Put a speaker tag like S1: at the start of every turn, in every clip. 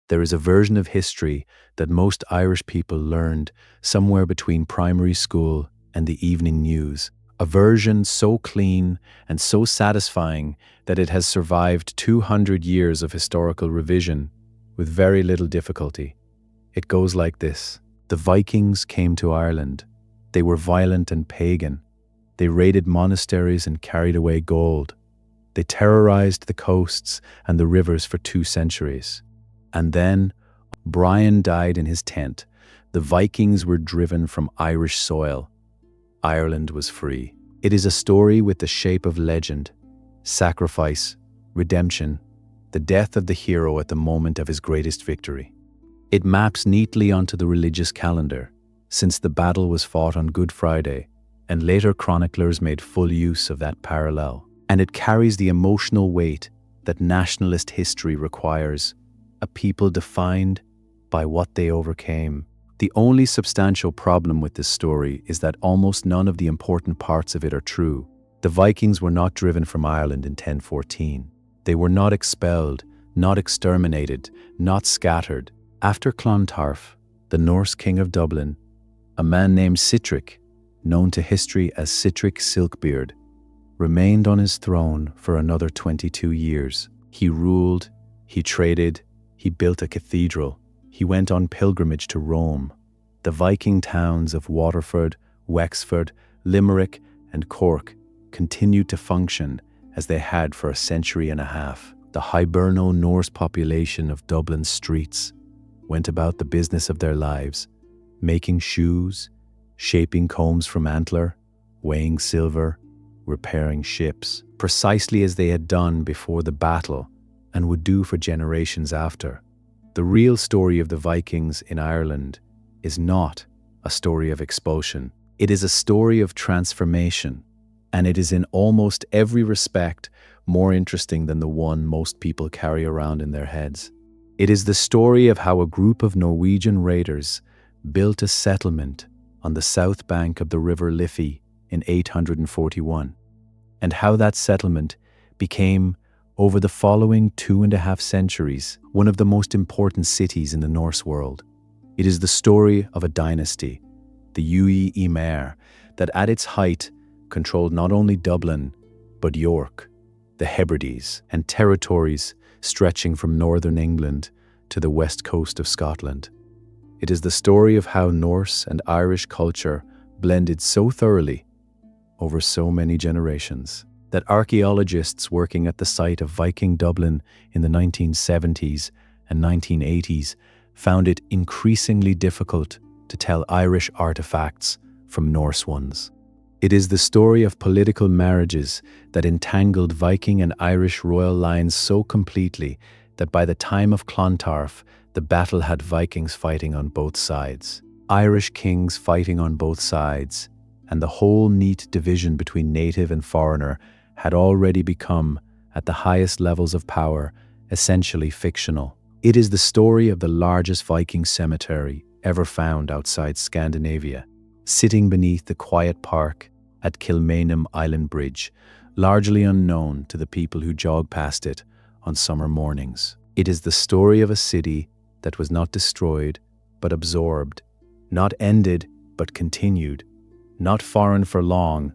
S1: There is a version of history that most Irish people learned somewhere between primary school and the evening news. A version so clean and so satisfying that it has survived 200 years of historical revision with very little difficulty. It goes like this. The Vikings came to Ireland. They were violent and pagan. They raided monasteries and carried away gold. They terrorized the coasts and the rivers for 2 centuries. And then Brian died in his tent. The Vikings were driven from Irish soil. Ireland was free. It is a story with the shape of legend, sacrifice, redemption, the death of the hero at the moment of his greatest victory. It maps neatly onto the religious calendar, since the battle was fought on Good Friday, and later chroniclers made full use of that parallel. And it carries the emotional weight that nationalist history requires, a people defined by what they overcame. The only substantial problem with this story is that almost none of the important parts of it are true. The Vikings were not driven from Ireland in 1014. They were not expelled, not exterminated, not scattered. After Clontarf, the Norse king of Dublin, a man named Sitrick, known to history as Sitrick Silkbeard, remained on his throne for another 22 years. He ruled, he traded, he built a cathedral, he went on pilgrimage to Rome. The Viking towns of Waterford, Wexford, Limerick and Cork continued to function as they had for a century and a half. The Hiberno-Norse population of Dublin's streets went about the business of their lives, making shoes, shaping combs from antler, weighing silver, repairing ships, precisely as they had done before the battle and would do for generations after. The real story of the Vikings in Ireland is not a story of expulsion. It is a story of transformation, and it is in almost every respect more interesting than the one most people carry around in their heads. It is the story of how a group of Norwegian raiders built a settlement on the south bank of the River Liffey in 841, and how that settlement became, over the following 2.5 centuries, one of the most important cities in the Norse world. It is the story of a dynasty, the Uí Ímair, that at its height controlled not only Dublin, but York, the Hebrides, and territories stretching from northern England to the west coast of Scotland. It is the story of how Norse and Irish culture blended so thoroughly over so many generations that archaeologists working at the site of Viking Dublin in the 1970s and 1980s found it increasingly difficult to tell Irish artifacts from Norse ones. It is the story of political marriages that entangled Viking and Irish royal lines so completely that by the time of Clontarf, the battle had Vikings fighting on both sides, Irish kings fighting on both sides, and the whole neat division between native and foreigner had already become, at the highest levels of power, essentially fictional. It is the story of the largest Viking cemetery ever found outside Scandinavia, sitting beneath the quiet park at Kilmainham Island Bridge, largely unknown to the people who jog past it on summer mornings. It is the story of a city that was not destroyed, but absorbed, not ended, but continued, not foreign for long,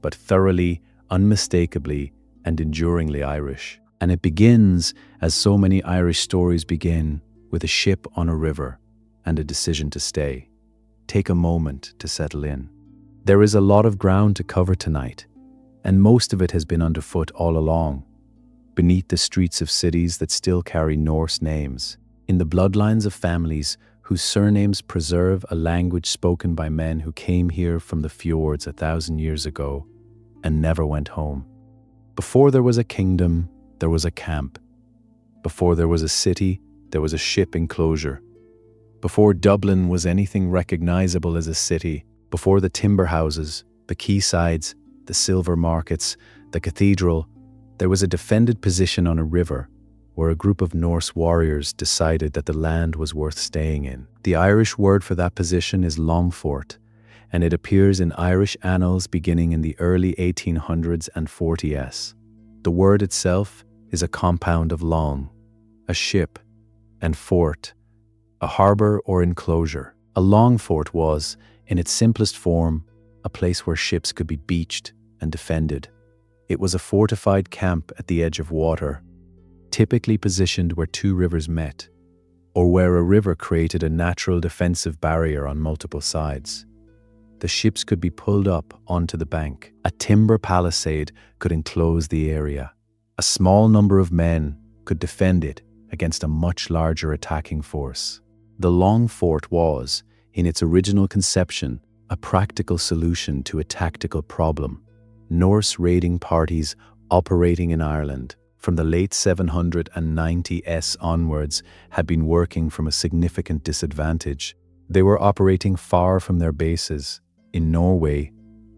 S1: but thoroughly, unmistakably, and enduringly Irish. And it begins, as so many Irish stories begin, with a ship on a river and a decision to stay. Take a moment to settle in. There is a lot of ground to cover tonight, and most of it has been underfoot all along, beneath the streets of cities that still carry Norse names, in the bloodlines of families whose surnames preserve a language spoken by men who came here from the fjords 1,000 years ago and never went home. Before there was a kingdom, there was a camp. Before there was a city, there was a ship enclosure. Before Dublin was anything recognizable as a city, before the timber houses, the quaysides, the silver markets, the cathedral, there was a defended position on a river where a group of Norse warriors decided that the land was worth staying in. The Irish word for that position is longphort, and it appears in Irish annals beginning in the early 1800s and 40s. The word itself is a compound of long, a ship, and fort, a harbour or enclosure. A longphort was, in its simplest form, a place where ships could be beached and defended. It was a fortified camp at the edge of water, typically positioned where two rivers met, or where a river created a natural defensive barrier on multiple sides. The ships could be pulled up onto the bank. A timber palisade could enclose the area. A small number of men could defend it against a much larger attacking force. The longphort was, in its original conception, a practical solution to a tactical problem. Norse raiding parties operating in Ireland from the late 790s onwards had been working from a significant disadvantage. They were operating far from their bases in Norway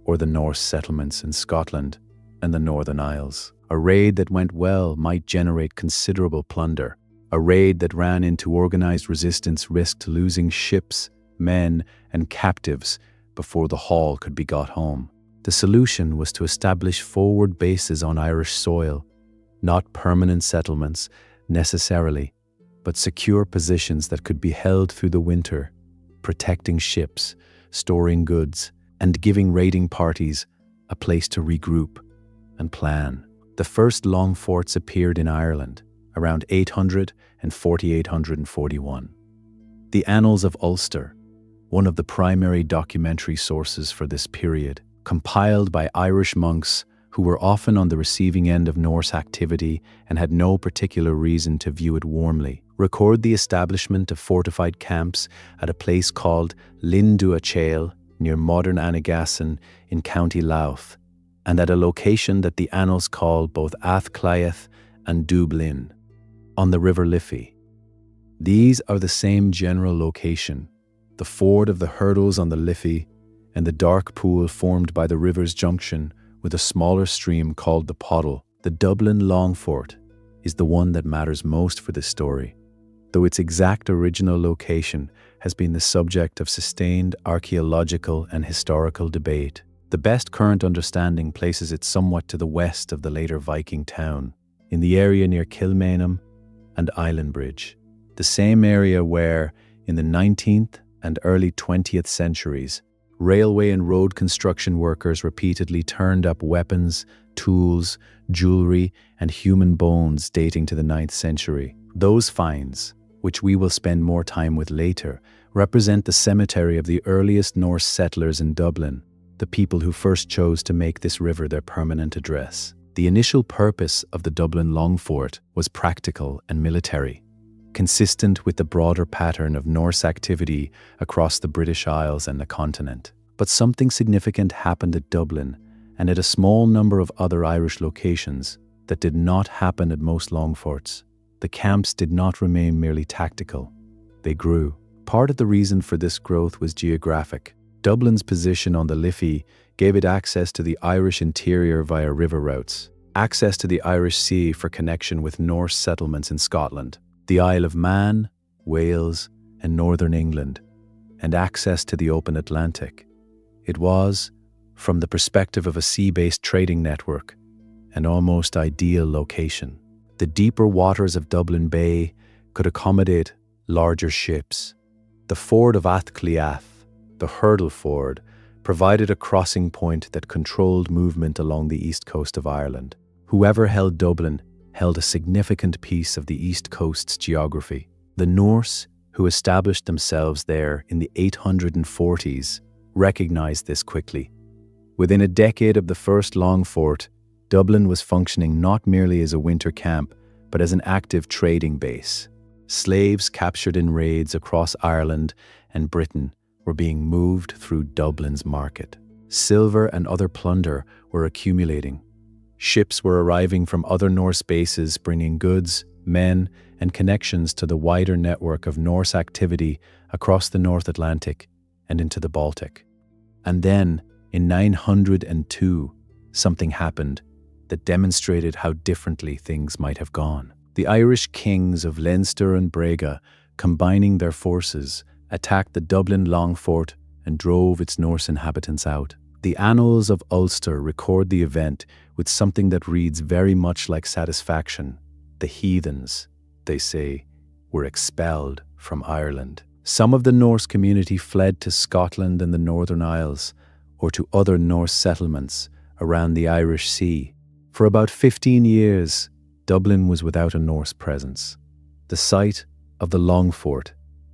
S1: or the Norse settlements in Scotland and the Northern Isles. A raid that went well might generate considerable plunder. A raid that ran into organized resistance risked losing ships, men, and captives before the haul could be got home. The solution was to establish forward bases on Irish soil, not permanent settlements necessarily, but secure positions that could be held through the winter, protecting ships, storing goods, and giving raiding parties a place to regroup and plan. The first longforts appeared in Ireland around 800 and 4841. The Annals of Ulster, one of the primary documentary sources for this period, compiled by Irish monks who were often on the receiving end of Norse activity and had no particular reason to view it warmly, record the establishment of fortified camps at a place called Linduachail near modern Annagassan in County Louth, and at a location that the annals call both Athcliath and Dublin, on the River Liffey. These are the same general location, the ford of the hurdles on the Liffey and the dark pool formed by the river's junction with a smaller stream called the Poddle. The Dublin longphort is the one that matters most for this story, though its exact original location has been the subject of sustained archaeological and historical debate. The best current understanding places it somewhat to the west of the later Viking town, in the area near Kilmainham and Islandbridge, the same area where, in the 19th and early 20th centuries, railway and road construction workers repeatedly turned up weapons, tools, jewelry, and human bones dating to the 9th century. Those finds, which we will spend more time with later, represent the cemetery of the earliest Norse settlers in Dublin, the people who first chose to make this river their permanent address. The initial purpose of the Dublin longphort was practical and military, consistent with the broader pattern of Norse activity across the British Isles and the continent. But something significant happened at Dublin and at a small number of other Irish locations that did not happen at most longforts. The camps did not remain merely tactical. They grew. Part of the reason for this growth was geographic. Dublin's position on the Liffey gave it access to the Irish interior via river routes, access to the Irish Sea for connection with Norse settlements in Scotland, the Isle of Man, Wales, and northern England, and access to the open Atlantic. It was, from the perspective of a sea-based trading network, an almost ideal location. The deeper waters of Dublin Bay could accommodate larger ships. The ford of Athcliath, the hurdle ford, provided a crossing point that controlled movement along the east coast of Ireland. Whoever held Dublin held a significant piece of the east coast's geography. The Norse, who established themselves there in the 840s, recognized this quickly. Within a decade of the first longphort, Dublin was functioning not merely as a winter camp, but as an active trading base. Slaves captured in raids across Ireland and Britain were being moved through Dublin's market. Silver and other plunder were accumulating. Ships were arriving from other Norse bases bringing goods, men, and connections to the wider network of Norse activity across the North Atlantic and into the Baltic. And then, in 902, something happened that demonstrated how differently things might have gone. The Irish kings of Leinster and Brega, combining their forces, attacked the Dublin longphort and drove its Norse inhabitants out. The Annals of Ulster record the event with something that reads very much like satisfaction. The heathens, they say, were expelled from Ireland. Some of the Norse community fled to Scotland and the Northern Isles, or to other Norse settlements around the Irish Sea. For about 15 years, Dublin was without a Norse presence. The site of the Longphort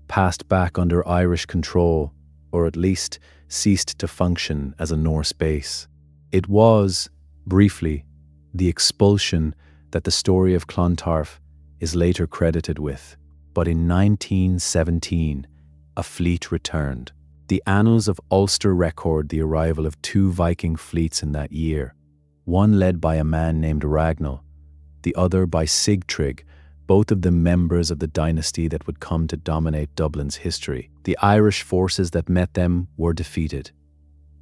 S1: passed back under Irish control, or at least ceased to function as a Norse base. It was, briefly, the expulsion that the story of Clontarf is later credited with. But in 1917, a fleet returned. The annals of Ulster record the arrival of 2 Viking fleets in that year, one led by a man named Ragnall, the other by Sigtryg, both of them members of the dynasty that would come to dominate Dublin's history. The Irish forces that met them were defeated.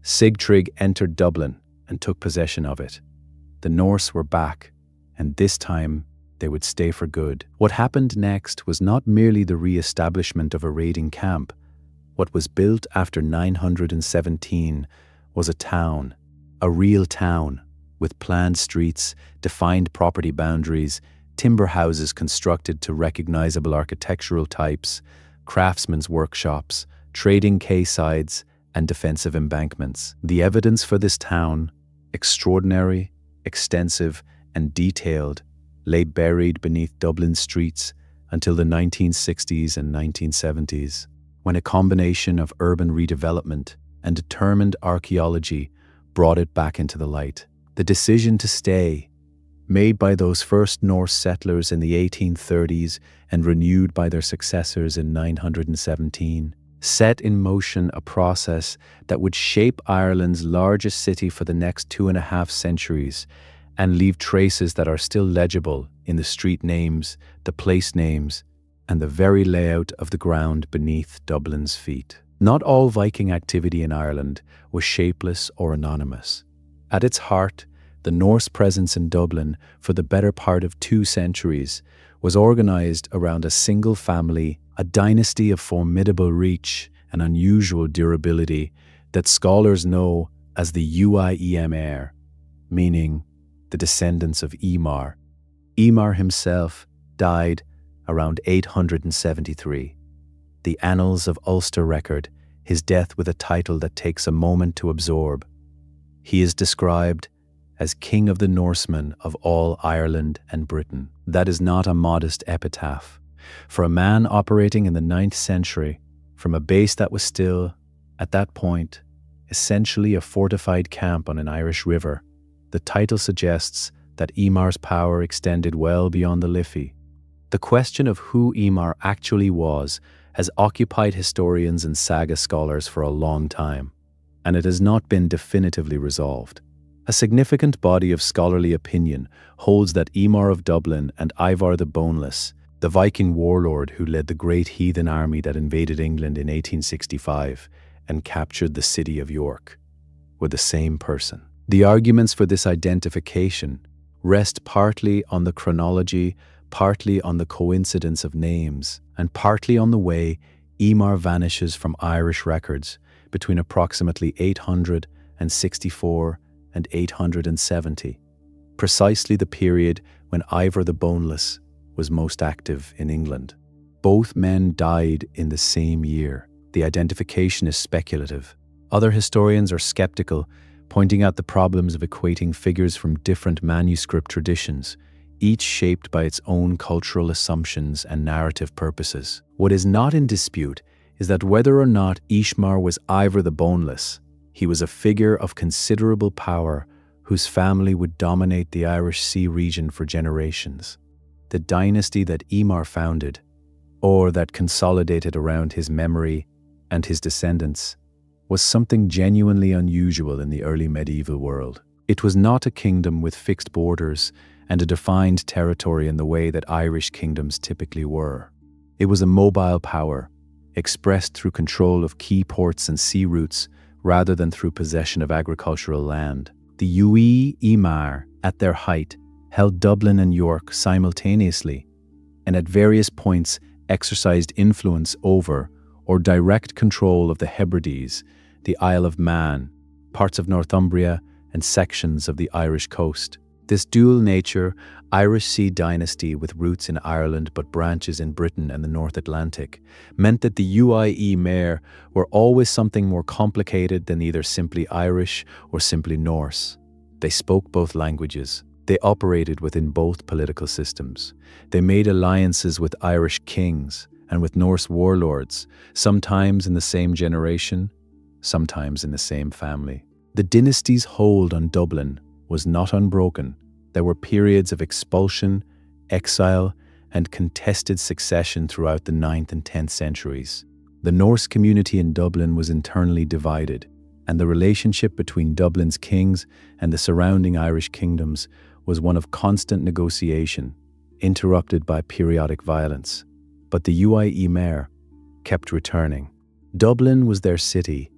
S1: Sigtryg entered Dublin and took possession of it. The Norse were back, and this time they would stay for good. What happened next was not merely the re-establishment of a raiding camp. What was built after 917 was a town, a real town, with planned streets, defined property boundaries, timber houses constructed to recognizable architectural types, craftsmen's workshops, trading quaysides, and defensive embankments. The evidence for this town, extraordinary, extensive, and detailed, lay buried beneath Dublin's streets until the 1960s and 1970s, when a combination of urban redevelopment and determined archaeology brought it back into the light. The decision to stay, made by those first Norse settlers in the 1830s and renewed by their successors in 917, set in motion a process that would shape Ireland's largest city for the next 2.5 centuries and leave traces that are still legible in the street names, the place names, and the very layout of the ground beneath Dublin's feet. Not all Viking activity in Ireland was shapeless or anonymous. At its heart, the Norse presence in Dublin for the better part of 2 centuries was organized around a single family, a dynasty of formidable reach and unusual durability that scholars know as the Uí Ímair, meaning the descendants of Ímair. Ímair himself died around 873. The annals of Ulster record his death with a title that takes a moment to absorb. He is described as King of the Norsemen of all Ireland and Britain. That is not a modest epitaph. For a man operating in the 9th century, from a base that was still, at that point, essentially a fortified camp on an Irish river, the title suggests that Ímair's power extended well beyond the Liffey. The question of who Ímair actually was has occupied historians and saga scholars for a long time, and it has not been definitively resolved. A significant body of scholarly opinion holds that Ímair of Dublin and Ivar the Boneless, the Viking warlord who led the great heathen army that invaded England in 1865 and captured the city of York, were the same person. The arguments for this identification rest partly on the chronology, partly on the coincidence of names, and partly on the way Ímair vanishes from Irish records between approximately 864 and 870, precisely the period when Ivar the Boneless was most active in England. Both men died in the same year. The identification is speculative. Other historians are skeptical, pointing out the problems of equating figures from different manuscript traditions, each shaped by its own cultural assumptions and narrative purposes. What is not in dispute is that whether or not Ímair was Ivar the Boneless, he was a figure of considerable power whose family would dominate the Irish Sea region for generations. The dynasty that Ímair founded, or that consolidated around his memory and his descendants, was something genuinely unusual in the early medieval world. It was not a kingdom with fixed borders and a defined territory in the way that Irish kingdoms typically were. It was a mobile power, expressed through control of key ports and sea routes rather than through possession of agricultural land. The Uí Ímair, at their height, held Dublin and York simultaneously, and at various points exercised influence over or direct control of the Hebrides, the Isle of Man, parts of Northumbria, and sections of the Irish coast. This dual nature, Irish Sea dynasty with roots in Ireland but branches in Britain and the North Atlantic, meant that the Uí Ímair were always something more complicated than either simply Irish or simply Norse. They spoke both languages. They operated within both political systems. They made alliances with Irish kings and with Norse warlords, sometimes in the same generation, sometimes in the same family. The dynasty's hold on Dublin was not unbroken. There were periods of expulsion, exile, and contested succession throughout the 9th and 10th centuries. The Norse community in Dublin was internally divided, and the relationship between Dublin's kings and the surrounding Irish kingdoms was one of constant negotiation, interrupted by periodic violence. But the Uí Ímair kept returning. Dublin was their city,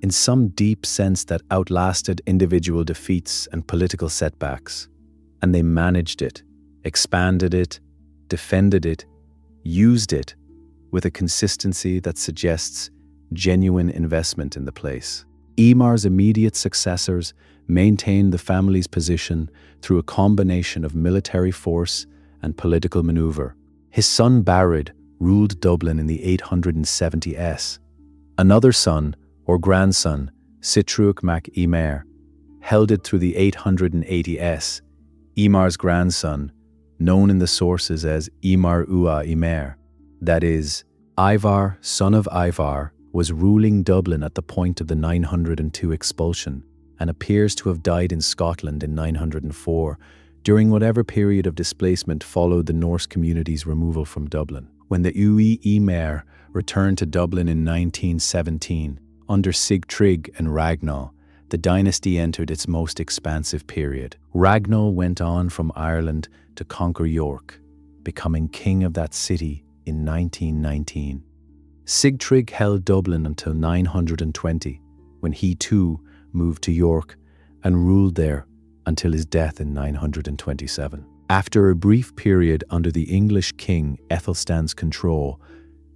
S1: in some deep sense that outlasted individual defeats and political setbacks. And they managed it, expanded it, defended it, used it with a consistency that suggests genuine investment in the place. Ímair's immediate successors maintained the family's position through a combination of military force and political maneuver. His son Barid ruled Dublin in the 870s. Another son, or grandson, Sitriúch mac Ímair, held it through the 880s. Ímair's grandson, known in the sources as Uí Ímair, that is, Ivar, son of Ivar, was ruling Dublin at the point of the 902 expulsion and appears to have died in Scotland in 904, during whatever period of displacement followed the Norse community's removal from Dublin. When the Uí Ímair returned to Dublin in 1917, under Sigtryg and Ragnall, the dynasty entered its most expansive period. Ragnall went on from Ireland to conquer York, becoming king of that city in 1919. Sigtryg held Dublin until 920, when he too moved to York and ruled there until his death in 927. After a brief period under the English king Ethelstan's control,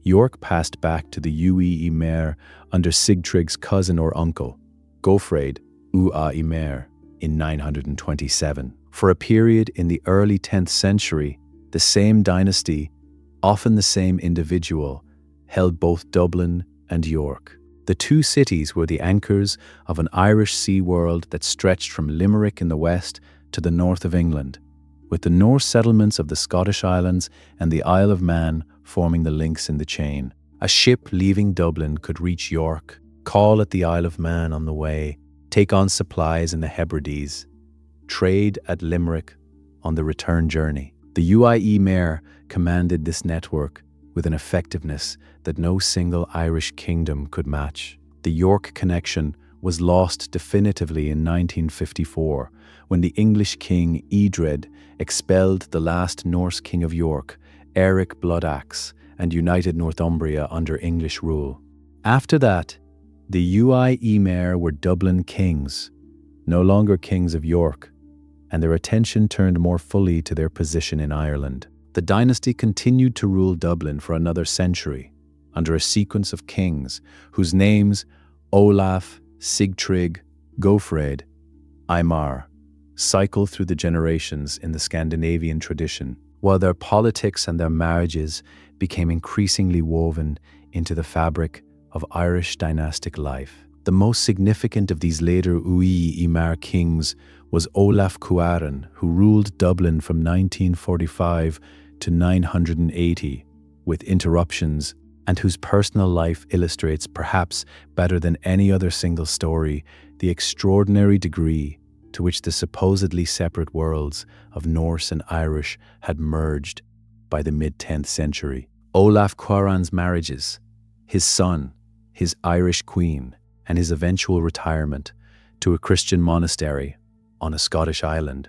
S1: York passed back to the Uí Ímair under Sigtryg's cousin or uncle, Gofraid Uí Ímair, in 927. For a period in the early 10th century, the same dynasty, often the same individual, held both Dublin and York. The two cities were the anchors of an Irish sea world that stretched from Limerick in the west to the north of England, with the Norse settlements of the Scottish Islands and the Isle of Man forming the links in the chain. A ship leaving Dublin could reach York, call at the Isle of Man on the way, take on supplies in the Hebrides, trade at Limerick on the return journey. The Uí Ímair commanded this network with an effectiveness that no single Irish kingdom could match. The York connection was lost definitively in 1954 when the English king Edred expelled the last Norse king of York, Eric Bloodaxe, and united Northumbria under English rule. After that, the Uí Ímair were Dublin kings, no longer kings of York, and their attention turned more fully to their position in Ireland. The dynasty continued to rule Dublin for another century, under a sequence of kings whose names, Olaf, Sigtryg, Gofraid, Ímair, cycle through the generations in the Scandinavian tradition, while their politics and their marriages became increasingly woven into the fabric of Irish dynastic life. The most significant of these later Uí Ímair kings was Olaf Cuaran, who ruled Dublin from 1945 to 980, with interruptions, and whose personal life illustrates, perhaps better than any other single story, the extraordinary degree to which the supposedly separate worlds of Norse and Irish had merged by the mid-10th century. Olaf Cuaran's marriages, his son, his Irish queen, and his eventual retirement to a Christian monastery on a Scottish island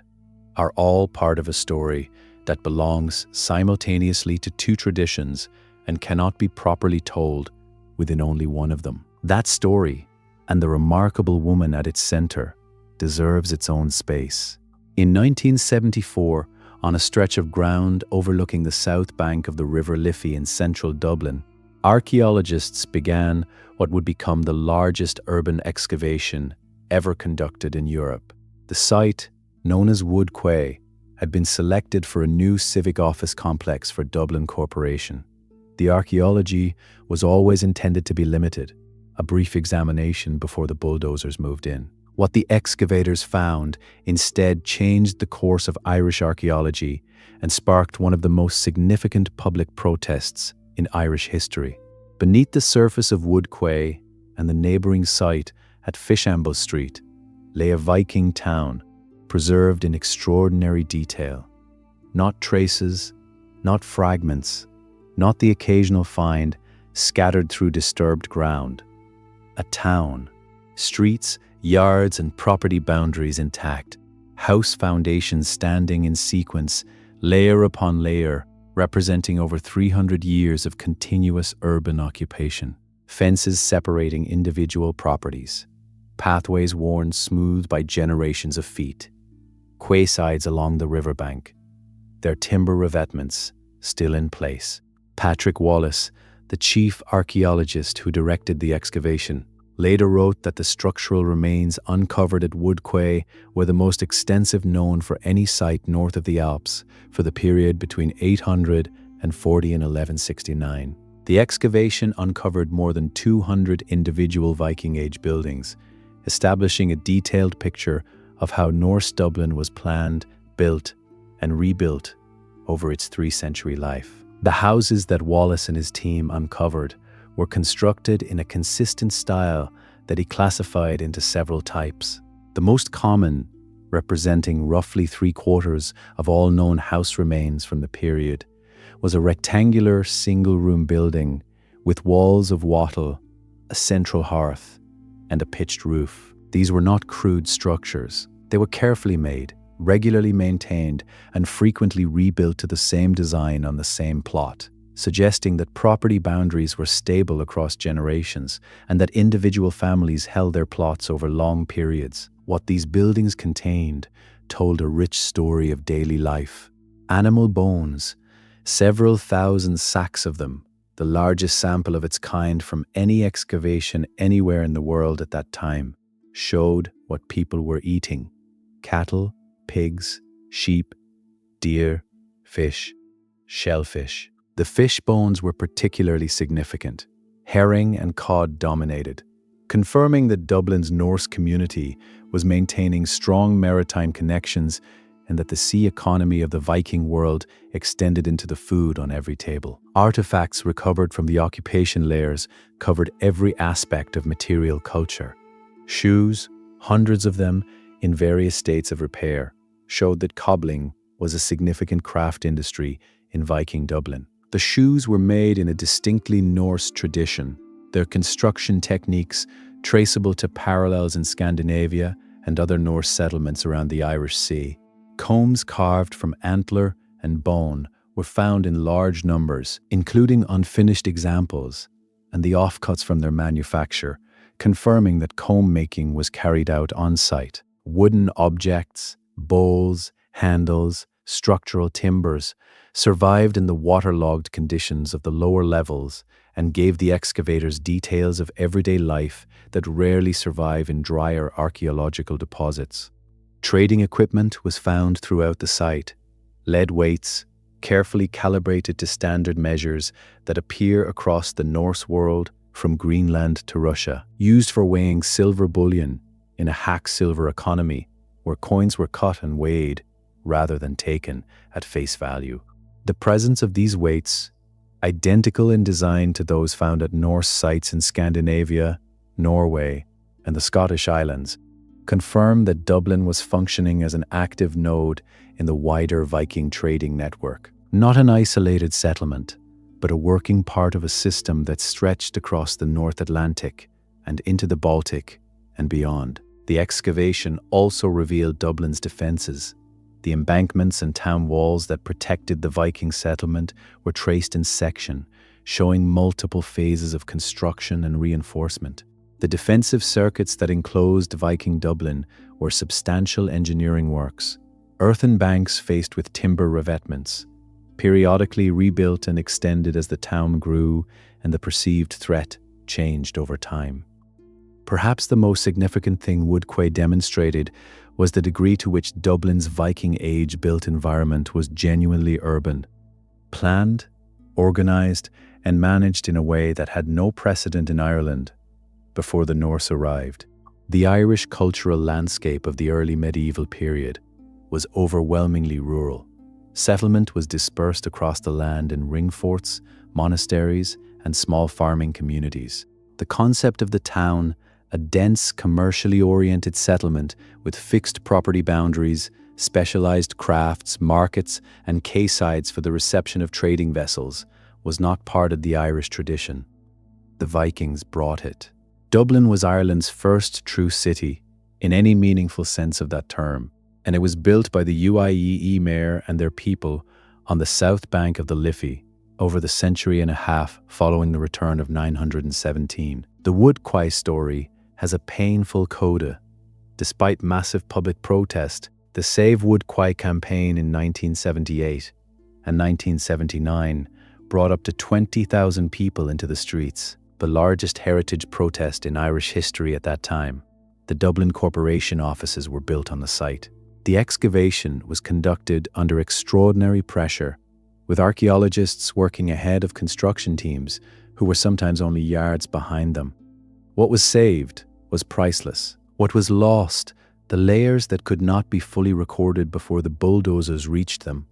S1: are all part of a story that belongs simultaneously to two traditions and cannot be properly told within only one of them. That story, and the remarkable woman at its center, deserves its own space. In 1974, on a stretch of ground overlooking the south bank of the River Liffey in central Dublin, archaeologists began what would become the largest urban excavation ever conducted in Europe. The site, known as Wood Quay, had been selected for a new civic office complex for Dublin Corporation. The archaeology was always intended to be limited, a brief examination before the bulldozers moved in. What the excavators found instead changed the course of Irish archaeology and sparked one of the most significant public protests in Irish history. Beneath the surface of Wood Quay and the neighbouring site at Fishamble Street lay a Viking town, preserved in extraordinary detail. Not traces, not fragments, not the occasional find scattered through disturbed ground. A town, streets, yards and property boundaries intact, house foundations standing in sequence, layer upon layer, representing over 300 years of continuous urban occupation. Fences separating individual properties, pathways worn smooth by generations of feet, quaysides along the riverbank, their timber revetments still in place. Patrick Wallace, the chief archaeologist who directed the excavation, later wrote that the structural remains uncovered at Wood Quay were the most extensive known for any site north of the Alps for the period between 840 and 1169. The excavation uncovered more than 200 individual Viking-age buildings, establishing a detailed picture of how Norse Dublin was planned, built, and rebuilt over its 3-century life. The houses that Wallace and his team uncovered were constructed in a consistent style that he classified into several types. The most common, representing roughly 3/4 of all known house remains from the period, was a rectangular single-room building with walls of wattle, a central hearth, and a pitched roof. These were not crude structures. They were carefully made, regularly maintained, and frequently rebuilt to the same design on the same plot, suggesting that property boundaries were stable across generations and that individual families held their plots over long periods. What these buildings contained told a rich story of daily life. Animal bones, several thousand sacks of them, the largest sample of its kind from any excavation anywhere in the world at that time, showed what people were eating: cattle, pigs, sheep, deer, fish, shellfish. The fish bones were particularly significant. Herring and cod dominated, confirming that Dublin's Norse community was maintaining strong maritime connections and that the sea economy of the Viking world extended into the food on every table. Artifacts recovered from the occupation layers covered every aspect of material culture. Shoes, hundreds of them in various states of repair, showed that cobbling was a significant craft industry in Viking Dublin. The shoes were made in a distinctly Norse tradition, their construction techniques traceable to parallels in Scandinavia and other Norse settlements around the Irish Sea. Combs carved from antler and bone were found in large numbers, including unfinished examples and the offcuts from their manufacture, confirming that comb making was carried out on site. Wooden objects, bowls, handles, structural timbers survived in the waterlogged conditions of the lower levels and gave the excavators details of everyday life that rarely survive in drier archaeological deposits. Trading equipment was found throughout the site. Lead weights, carefully calibrated to standard measures that appear across the Norse world from Greenland to Russia, used for weighing silver bullion in a hack silver economy where coins were cut and weighed rather than taken at face value. The presence of these weights, identical in design to those found at Norse sites in Scandinavia, Norway, and the Scottish Islands, confirmed that Dublin was functioning as an active node in the wider Viking trading network. Not an isolated settlement, but a working part of a system that stretched across the North Atlantic and into the Baltic and beyond. The excavation also revealed Dublin's defences. The embankments and town walls that protected the Viking settlement were traced in section, showing multiple phases of construction and reinforcement. The defensive circuits that enclosed Viking Dublin were substantial engineering works, earthen banks faced with timber revetments, periodically rebuilt and extended as the town grew and the perceived threat changed over time. Perhaps the most significant thing Wood Quay demonstrated was the degree to which Dublin's Viking Age-built environment was genuinely urban, planned, organized, and managed in a way that had no precedent in Ireland before the Norse arrived. The Irish cultural landscape of the early medieval period was overwhelmingly rural. Settlement was dispersed across the land in ring forts, monasteries, and small farming communities. The concept of the town, a dense, commercially oriented settlement with fixed property boundaries, specialized crafts, markets, and quaysides for the reception of trading vessels, was not part of the Irish tradition. The Vikings brought it. Dublin was Ireland's first true city, in any meaningful sense of that term, and it was built by the Uí Ímair and their people on the south bank of the Liffey over the century and a half following the return of 917. The Wood Quay story has a painful coda. Despite massive public protest, the Save Wood Quay campaign in 1978 and 1979 brought up to 20,000 people into the streets, the largest heritage protest in Irish history at that time. The Dublin Corporation offices were built on the site. The excavation was conducted under extraordinary pressure, with archaeologists working ahead of construction teams who were sometimes only yards behind them. What was saved was priceless. What was lost, the layers that could not be fully recorded before the bulldozers reached them,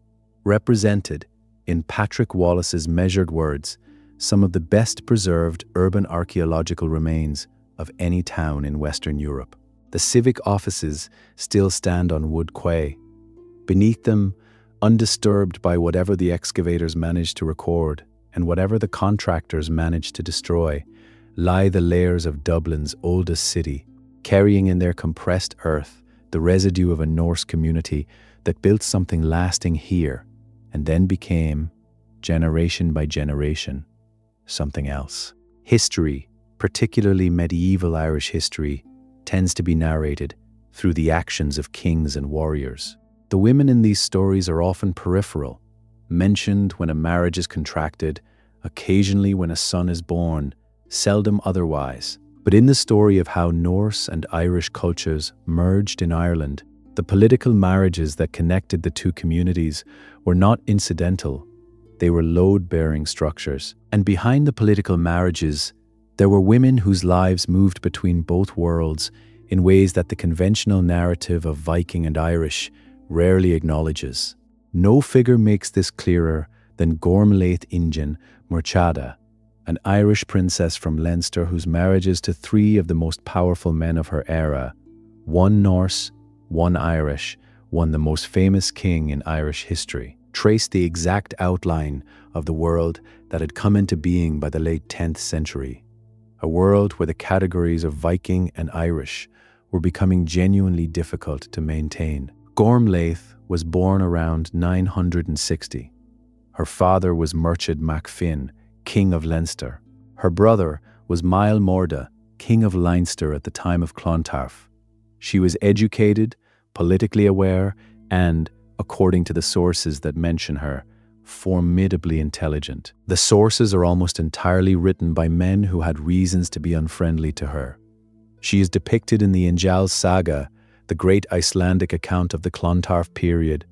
S1: represented, in Patrick Wallace's measured words, some of the best preserved urban archaeological remains of any town in Western Europe. The civic offices still stand on Wood Quay. Beneath them, undisturbed by whatever the excavators managed to record and whatever the contractors managed to destroy, lie the layers of Dublin's oldest city, carrying in their compressed earth the residue of a Norse community that built something lasting here and then became, generation by generation, something else. History, particularly medieval Irish history, tends to be narrated through the actions of kings and warriors. The women in these stories are often peripheral, mentioned when a marriage is contracted, occasionally when a son is born, seldom otherwise. But in the story of how Norse and Irish cultures merged in Ireland, the political marriages that connected the two communities were not incidental. They were load-bearing structures. And behind the political marriages, there were women whose lives moved between both worlds in ways that the conventional narrative of Viking and Irish rarely acknowledges. No figure makes this clearer than Gormlaith Injin Murchada, an Irish princess from Leinster whose marriages to three of the most powerful men of her era, one Norse, one Irish, one the most famous king in Irish history, traced the exact outline of the world that had come into being by the late 10th century. A world where the categories of Viking and Irish were becoming genuinely difficult to maintain. Gormlaith was born around 960. Her father was Murchad mac Fin, king of Leinster. Her brother was Mael Morda, king of Leinster at the time of Clontarf. She was educated, politically aware, and, according to the sources that mention her, formidably intelligent. The sources are almost entirely written by men who had reasons to be unfriendly to her. She is depicted in the Ingjal Saga, the great Icelandic account of the Clontarf period,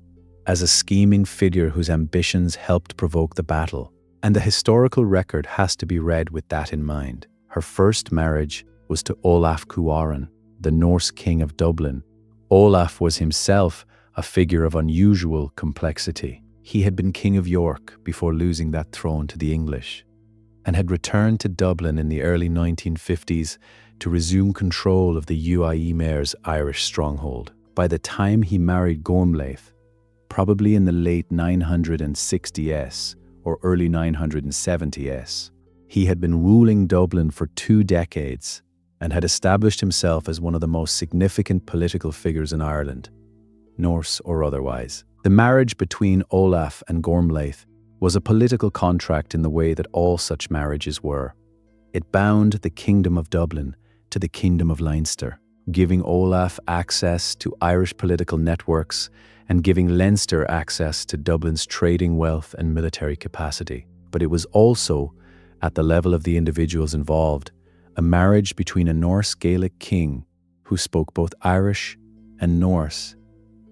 S1: as a scheming figure whose ambitions helped provoke the battle. And the historical record has to be read with that in mind. Her first marriage was to Olaf Cuaran, the Norse king of Dublin. Olaf was himself a figure of unusual complexity. He had been king of York before losing that throne to the English, and had returned to Dublin in the early 1950s to resume control of the Uí Ímair's Irish stronghold. By the time he married Gormlaith, probably in the late 960s or early 970s, he had been ruling Dublin for 2 decades and had established himself as one of the most significant political figures in Ireland, Norse or otherwise. The marriage between Olaf and Gormlaith was a political contract in the way that all such marriages were. It bound the Kingdom of Dublin to the Kingdom of Leinster, giving Olaf access to Irish political networks and giving Leinster access to Dublin's trading wealth and military capacity. But it was also, at the level of the individuals involved, a marriage between a Norse Gaelic king who spoke both Irish and Norse,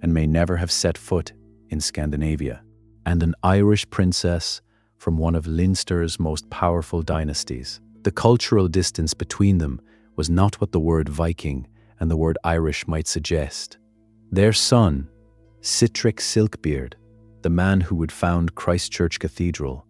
S1: and may never have set foot in Scandinavia, and an Irish princess from one of Leinster's most powerful dynasties. The cultural distance between them was not what the word Viking and the word Irish might suggest. Their son, Sitrick Silkbeard, the man who would found Christchurch Cathedral,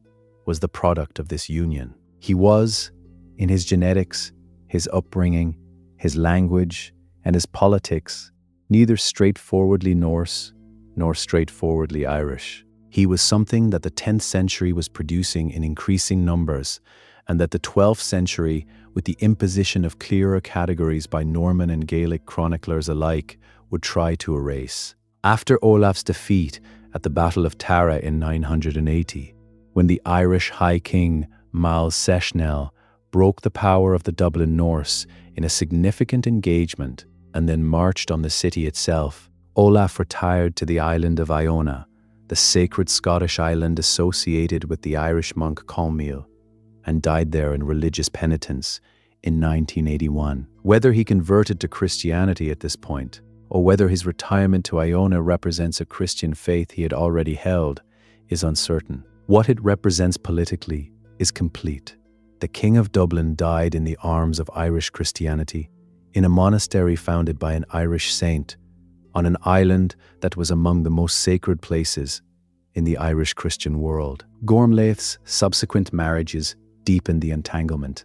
S1: was the product of this union. He was, in his genetics, his upbringing, his language, and his politics, neither straightforwardly Norse nor straightforwardly Irish. He was something that the 10th century was producing in increasing numbers, and that the 12th century, with the imposition of clearer categories by Norman and Gaelic chroniclers alike, would try to erase. After Olaf's defeat at the Battle of Tara in 980, when the Irish High King Mal Seshnel broke the power of the Dublin Norse in a significant engagement and then marched on the city itself, Olaf retired to the island of Iona, the sacred Scottish island associated with the Irish monk Colmcille, and died there in religious penitence in 1981. Whether he converted to Christianity at this point, or whether his retirement to Iona represents a Christian faith he had already held, is uncertain. What it represents politically is complete. The King of Dublin died in the arms of Irish Christianity, in a monastery founded by an Irish saint, on an island that was among the most sacred places in the Irish Christian world. Gormlaith's subsequent marriages deepened the entanglement.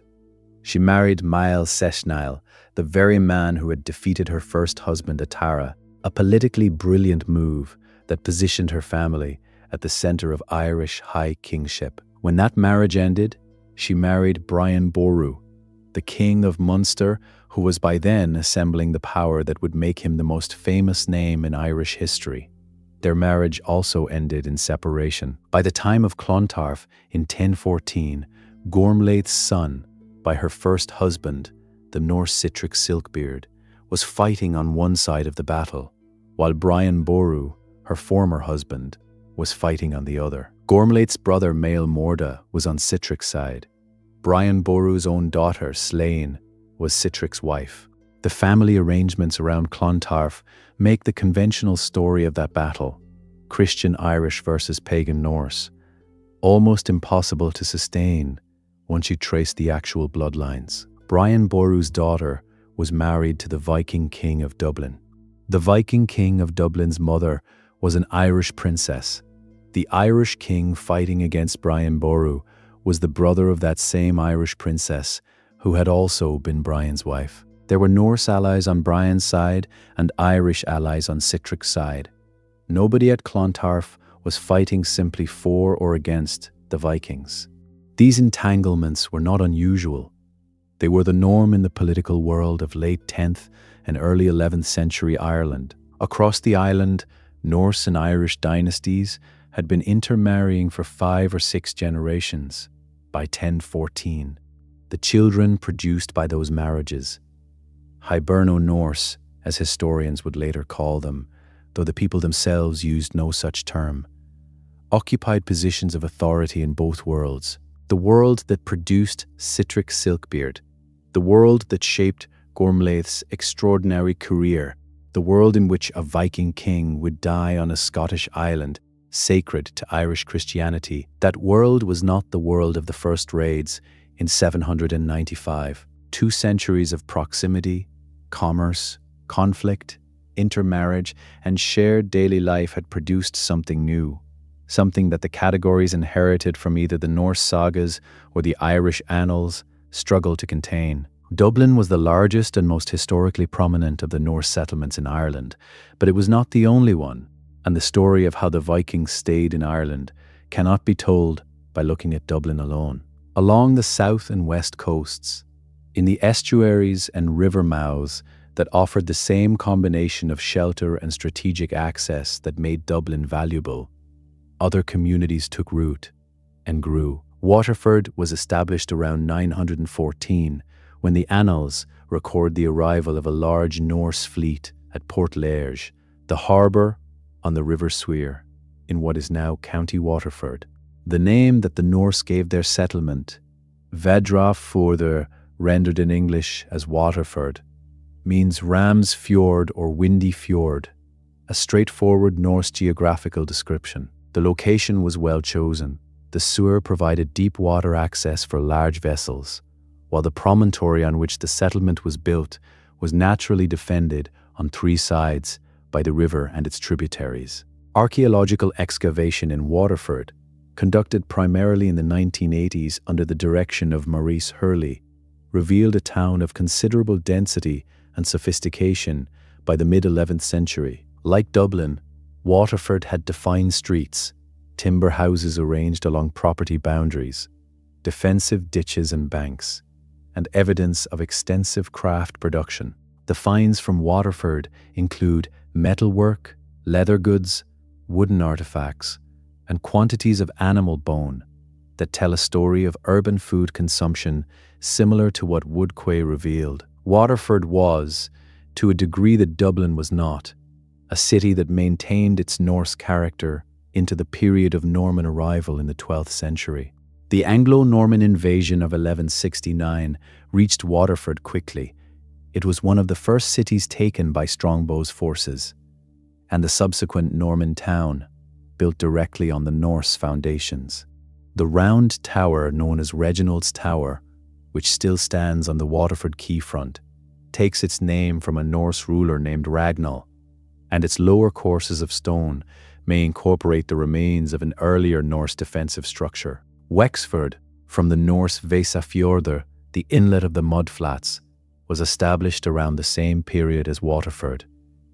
S1: She married Mal Seshnil, the very man who had defeated her first husband at Tara, a politically brilliant move that positioned her family at the center of Irish high kingship. When that marriage ended, she married Brian Boru, the King of Munster, who was by then assembling the power that would make him the most famous name in Irish history. Their marriage also ended in separation. By the time of Clontarf in 1014, Gormlaith's son, by her first husband, the Norse Sitrick Silkbeard, was fighting on one side of the battle, while Brian Boru, her former husband, was fighting on the other. Gormlaith's brother Mael Morda was on Sitrick's side. Brian Boru's own daughter, Slane, was Sitrick's wife. The family arrangements around Clontarf make the conventional story of that battle, Christian Irish versus pagan Norse, almost impossible to sustain once you trace the actual bloodlines. Brian Boru's daughter was married to the Viking King of Dublin. The Viking King of Dublin's mother was an Irish princess. The Irish king fighting against Brian Boru was the brother of that same Irish princess who had also been Brian's wife. There were Norse allies on Brian's side and Irish allies on Sitrick's side. Nobody at Clontarf was fighting simply for or against the Vikings. These entanglements were not unusual. They were the norm in the political world of late 10th and early 11th century Ireland. Across the island, Norse and Irish dynasties had been intermarrying for 5 or 6 generations. By 1014, the children produced by those marriages, Hiberno-Norse, as historians would later call them, though the people themselves used no such term, occupied positions of authority in both worlds. The world that produced Sitrick Silkbeard, the world that shaped Gormlaith's extraordinary career, the world in which a Viking king would die on a Scottish island sacred to Irish Christianity. That world was not the world of the first raids in 795. 2 centuries of proximity, commerce, conflict, intermarriage, and shared daily life had produced something new, something that the categories inherited from either the Norse sagas or the Irish annals struggled to contain. Dublin was the largest and most historically prominent of the Norse settlements in Ireland, but it was not the only one, and the story of how the Vikings stayed in Ireland cannot be told by looking at Dublin alone. Along the south and west coasts, in the estuaries and river mouths that offered the same combination of shelter and strategic access that made Dublin valuable, other communities took root and grew. Waterford was established around 914, when the annals record the arrival of a large Norse fleet at Port Lairge, the harbour on the River Suir, in what is now County Waterford. The name that the Norse gave their settlement, Vedrafjörður, rendered in English as Waterford, means Ram's Fjord or Windy Fjord, a straightforward Norse geographical description. The location was well chosen. The Suir provided deep water access for large vessels, while the promontory on which the settlement was built was naturally defended on three sides by the river and its tributaries. Archaeological excavation in Waterford, conducted primarily in the 1980s under the direction of Maurice Hurley, revealed a town of considerable density and sophistication by the mid-11th century. Like Dublin, Waterford had defined streets, timber houses arranged along property boundaries, defensive ditches and banks, and evidence of extensive craft production. The finds from Waterford include metalwork, leather goods, wooden artifacts, and quantities of animal bone that tell a story of urban food consumption similar to what Wood Quay revealed. Waterford was, to a degree that Dublin was not, a city that maintained its Norse character into the period of Norman arrival in the 12th century. The Anglo-Norman invasion of 1169 reached Waterford quickly. It was one of the first cities taken by Strongbow's forces, and the subsequent Norman town, built directly on the Norse foundations. The round tower known as Reginald's Tower, which still stands on the Waterford quayfront, takes its name from a Norse ruler named Ragnall, and its lower courses of stone may incorporate the remains of an earlier Norse defensive structure. Wexford, from the Norse Vesafjordur, the inlet of the mudflats, was established around the same period as Waterford,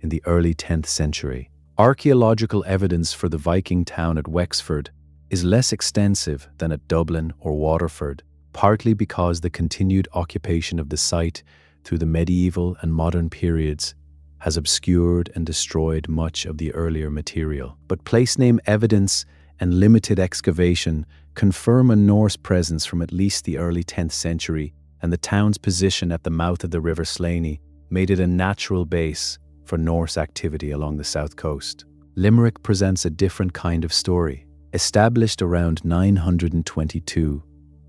S1: in the early 10th century. Archaeological evidence for the Viking town at Wexford is less extensive than at Dublin or Waterford, partly because the continued occupation of the site through the medieval and modern periods has obscured and destroyed much of the earlier material. But place name evidence and limited excavation confirm a Norse presence from at least the early 10th century, and the town's position at the mouth of the River Slaney made it a natural base for Norse activity along the south coast. Limerick presents a different kind of story. Established around 922,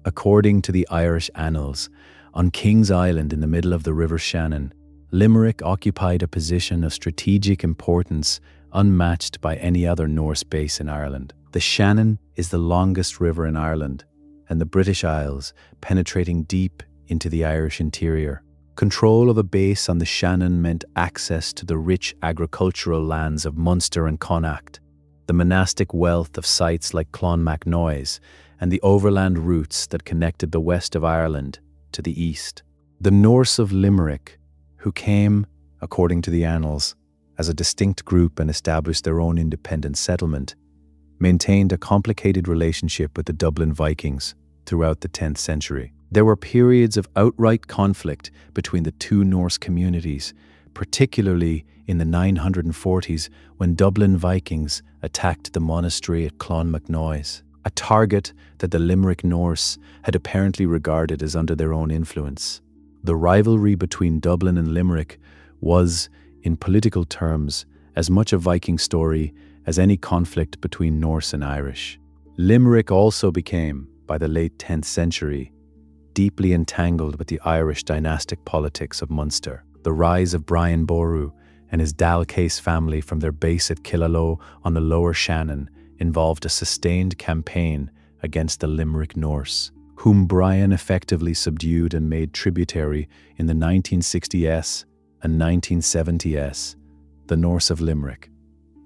S1: according to the Irish Annals, on King's Island in the middle of the River Shannon, Limerick occupied a position of strategic importance unmatched by any other Norse base in Ireland. The Shannon is the longest river in Ireland, and the British Isles, penetrating deep into the Irish interior. Control of a base on the Shannon meant access to the rich agricultural lands of Munster and Connacht, the monastic wealth of sites like Clonmacnoise, and the overland routes that connected the west of Ireland to the east. The Norse of Limerick, who came, according to the annals, as a distinct group and established their own independent settlement, maintained a complicated relationship with the Dublin Vikings throughout the 10th century. There were periods of outright conflict between the two Norse communities, particularly in the 940s when Dublin Vikings attacked the monastery at Clonmacnoise, a target that the Limerick Norse had apparently regarded as under their own influence. The rivalry between Dublin and Limerick was, in political terms, as much a Viking story as any conflict between Norse and Irish. Limerick also became, by the late 10th century, deeply entangled with the Irish dynastic politics of Munster. The rise of Brian Boru and his Dalcase family from their base at Killaloe on the lower Shannon involved a sustained campaign against the Limerick Norse, whom Brian effectively subdued and made tributary in the 1960s and 1970s. The Norse of Limerick,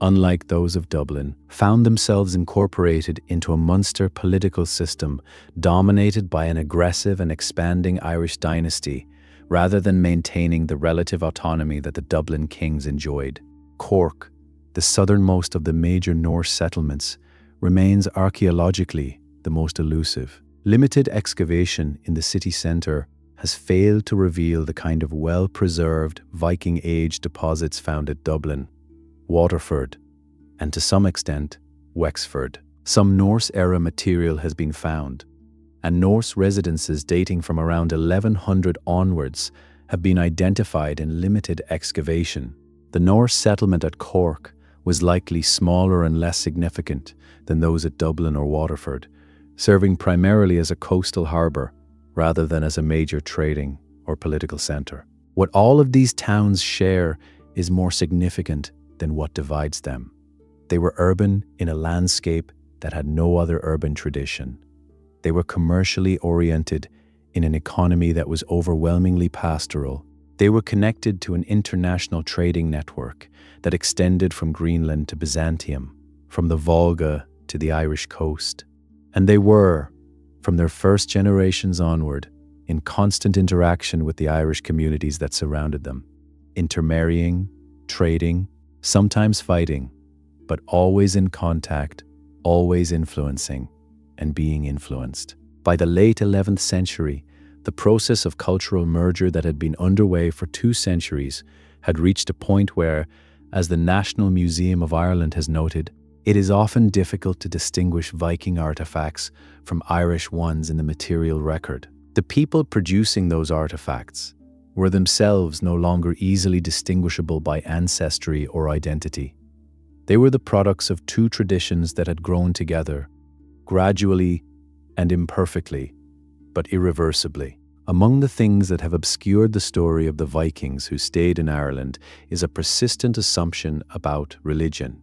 S1: unlike those of Dublin, found themselves incorporated into a Munster political system dominated by an aggressive and expanding Irish dynasty, rather than maintaining the relative autonomy that the Dublin kings enjoyed. Cork, the southernmost of the major Norse settlements, remains archaeologically the most elusive. Limited excavation in the city centre has failed to reveal the kind of well-preserved Viking-age deposits found at Dublin, Waterford, and to some extent, Wexford. Some Norse-era material has been found, and Norse residences dating from around 1100 onwards have been identified in limited excavation. The Norse settlement at Cork was likely smaller and less significant than those at Dublin or Waterford, serving primarily as a coastal harbour rather than as a major trading or political centre. What all of these towns share is more significant than what divides them. They were urban in a landscape that had no other urban tradition. They were commercially oriented in an economy that was overwhelmingly pastoral. They were connected to an international trading network that extended from Greenland to Byzantium, from the Volga to the Irish coast. And they were, from their first generations onward, in constant interaction with the Irish communities that surrounded them, intermarrying, trading, sometimes fighting, but always in contact, always influencing, and being influenced. By the late 11th century, the process of cultural merger that had been underway for 2 centuries had reached a point where, as the National Museum of Ireland has noted, it is often difficult to distinguish Viking artifacts from Irish ones in the material record. The people producing those artifacts were themselves no longer easily distinguishable by ancestry or identity. They were the products of 2 traditions that had grown together, gradually and imperfectly, but irreversibly. Among the things that have obscured the story of the Vikings who stayed in Ireland is a persistent assumption about religion.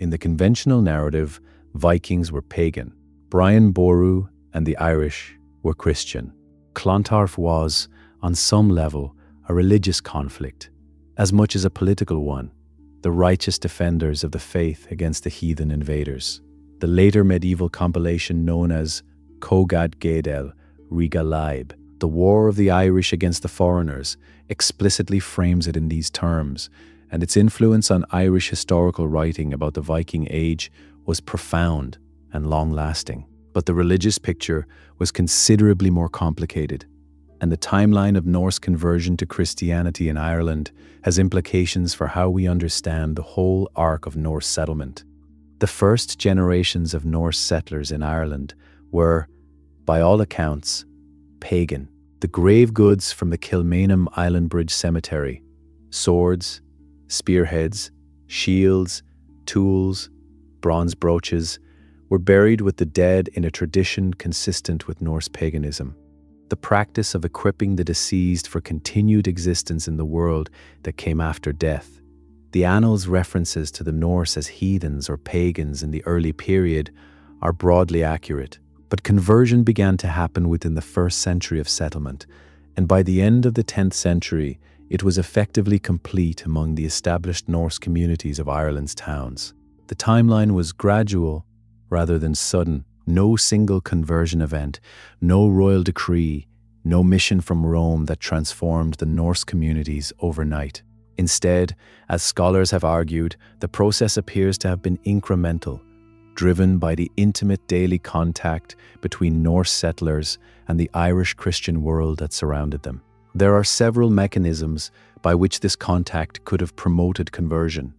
S1: In the conventional narrative, Vikings were pagan. Brian Boru and the Irish were Christian. Clontarf was, on some level, a religious conflict, as much as a political one, the righteous defenders of the faith against the heathen invaders. The later medieval compilation known as Cogad Gaedel Riga Laib, the War of the Irish against the foreigners, explicitly frames it in these terms, and its influence on Irish historical writing about the Viking Age was profound and long-lasting. But the religious picture was considerably more complicated, and the timeline of Norse conversion to Christianity in Ireland has implications for how we understand the whole arc of Norse settlement. The first generations of Norse settlers in Ireland were, by all accounts, pagan. The grave goods from the Kilmainham Island Bridge Cemetery, swords, spearheads, shields, tools, bronze brooches, were buried with the dead in a tradition consistent with Norse paganism. The practice of equipping the deceased for continued existence in the world that came after death. The annals' references to the Norse as heathens or pagans in the early period are broadly accurate, but conversion began to happen within the first century of settlement, and by the end of the 10th century, it was effectively complete among the established Norse communities of Ireland's towns. The timeline was gradual rather than sudden. No single conversion event, no royal decree, no mission from Rome that transformed the Norse communities overnight. Instead, as scholars have argued, the process appears to have been incremental, driven by the intimate daily contact between Norse settlers and the Irish Christian world that surrounded them. There are several mechanisms by which this contact could have promoted conversion.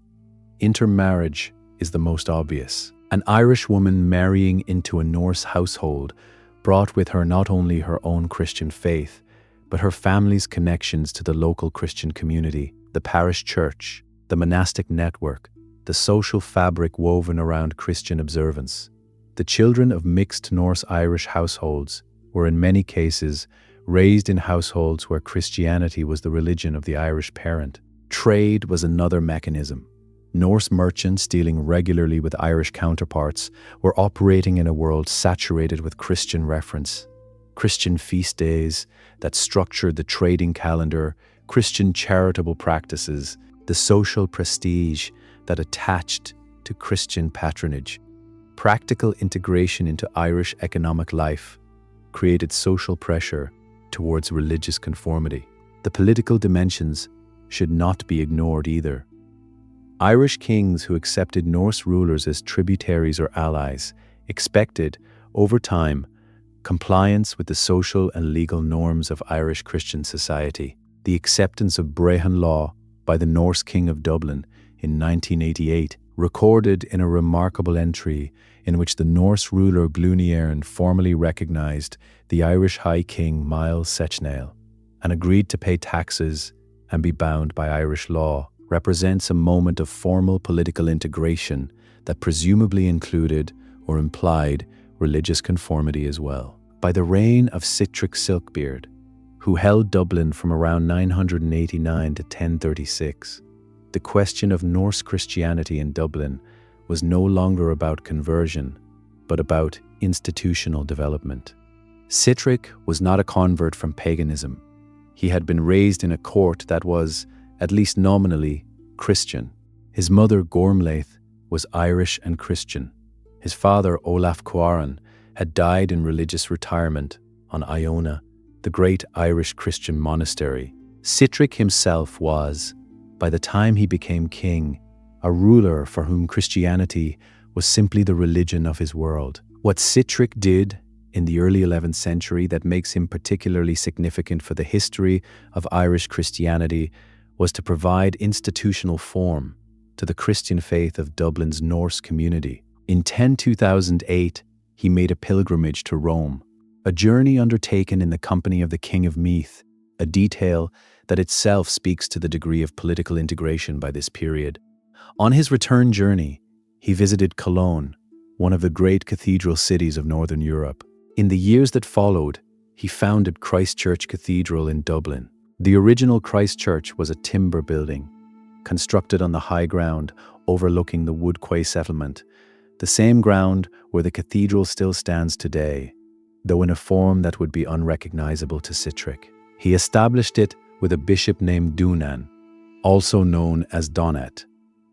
S1: Intermarriage is the most obvious. An Irish woman marrying into a Norse household brought with her not only her own Christian faith, but her family's connections to the local Christian community, the parish church, the monastic network, the social fabric woven around Christian observance. The children of mixed Norse-Irish households were in many cases raised in households where Christianity was the religion of the Irish parent. Trade was another mechanism. Norse merchants dealing regularly with Irish counterparts were operating in a world saturated with Christian reference. Christian feast days that structured the trading calendar, Christian charitable practices, the social prestige that attached to Christian patronage. Practical integration into Irish economic life created social pressure towards religious conformity. The political dimensions should not be ignored either. Irish kings who accepted Norse rulers as tributaries or allies expected, over time, compliance with the social and legal norms of Irish Christian society. The acceptance of Brehon law by the Norse King of Dublin in 1988, recorded in a remarkable entry in which the Norse ruler Glunierne formally recognized the Irish High King Miles Sechnaill and agreed to pay taxes and be bound by Irish law, represents a moment of formal political integration that presumably included or implied religious conformity as well. By the reign of Sitric Silkbeard, who held Dublin from around 989 to 1036. The question of Norse Christianity in Dublin was no longer about conversion, but about institutional development. Sitrick was not a convert from paganism. He had been raised in a court that was, at least nominally, Christian. His mother, Gormlaith, was Irish and Christian. His father, Olaf Cuaran, had died in religious retirement on Iona, the great Irish Christian monastery. Sitrick himself was, by the time he became king, a ruler for whom Christianity was simply the religion of his world. What Sitrick did in the early 11th century that makes him particularly significant for the history of Irish Christianity was to provide institutional form to the Christian faith of Dublin's Norse community. In 2008, he made a pilgrimage to Rome, a journey undertaken in the company of the King of Meath, a detail that itself speaks to the degree of political integration by this period. On his return journey, he visited Cologne, one of the great cathedral cities of Northern Europe. In the years that followed, he founded Christ Church Cathedral in Dublin. The original Christ Church was a timber building, constructed on the high ground overlooking the Wood Quay settlement, the same ground where the cathedral still stands today, though in a form that would be unrecognizable to Sitrick. He established it with a bishop named Dunan, also known as Donat,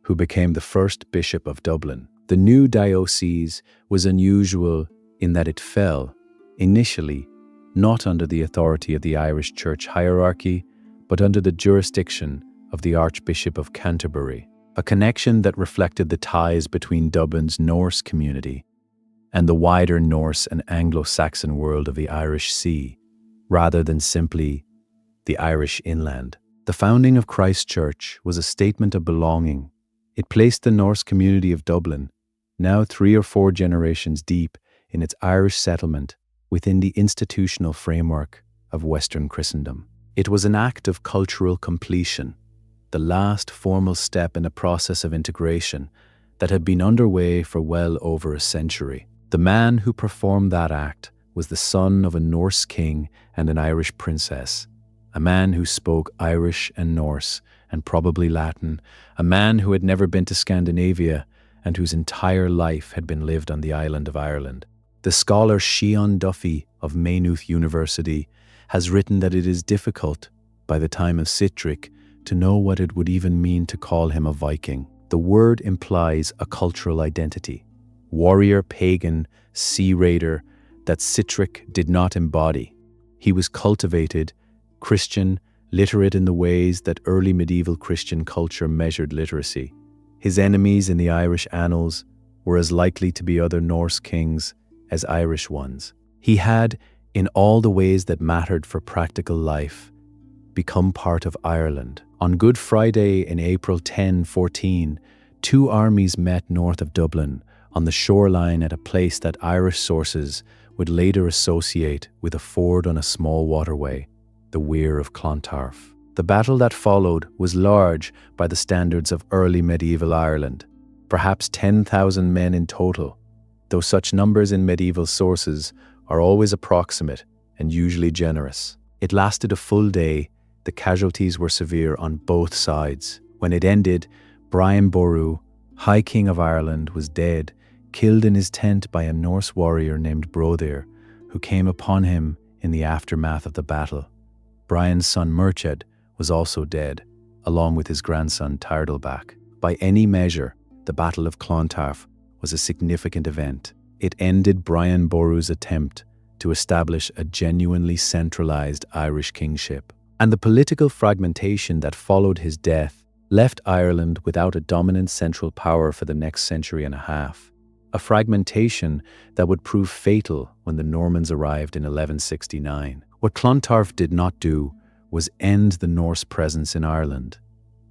S1: who became the first bishop of Dublin. The new diocese was unusual in that it fell, initially, not under the authority of the Irish Church hierarchy, but under the jurisdiction of the Archbishop of Canterbury, a connection that reflected the ties between Dublin's Norse community and the wider Norse and Anglo-Saxon world of the Irish Sea, rather than simply the Irish inland. The founding of Christ Church was a statement of belonging. It placed the Norse community of Dublin, now 3 or 4 generations deep in its Irish settlement, within the institutional framework of Western Christendom. It was an act of cultural completion, the last formal step in a process of integration that had been underway for well over a century. The man who performed that act was the son of a Norse king and an Irish princess, a man who spoke Irish and Norse, and probably Latin, a man who had never been to Scandinavia and whose entire life had been lived on the island of Ireland. The scholar Shion Duffy of Maynooth University has written that it is difficult, by the time of Sitrick, to know what it would even mean to call him a Viking. The word implies a cultural identity, warrior, pagan, sea raider, that Sitrick did not embody. He was cultivated, Christian, literate in the ways that early medieval Christian culture measured literacy. His enemies in the Irish annals were as likely to be other Norse kings as Irish ones. He had, in all the ways that mattered for practical life, become part of Ireland. On Good Friday in April 1014, 2 armies met north of Dublin, on the shoreline at a place that Irish sources would later associate with a ford on a small waterway, the Weir of Clontarf. The battle that followed was large by the standards of early medieval Ireland, perhaps 10,000 men in total, though such numbers in medieval sources are always approximate and usually generous. It lasted a full day. The casualties were severe on both sides. When it ended, Brian Boru, High King of Ireland, was dead, killed in his tent by a Norse warrior named Brodir, who came upon him in the aftermath of the battle. Brian's son Murchad was also dead, along with his grandson Tardalbach. By any measure, the Battle of Clontarf was a significant event. It ended Brian Boru's attempt to establish a genuinely centralized Irish kingship. And the political fragmentation that followed his death left Ireland without a dominant central power for the next century and a half, a fragmentation that would prove fatal when the Normans arrived in 1169. What Clontarf did not do was end the Norse presence in Ireland.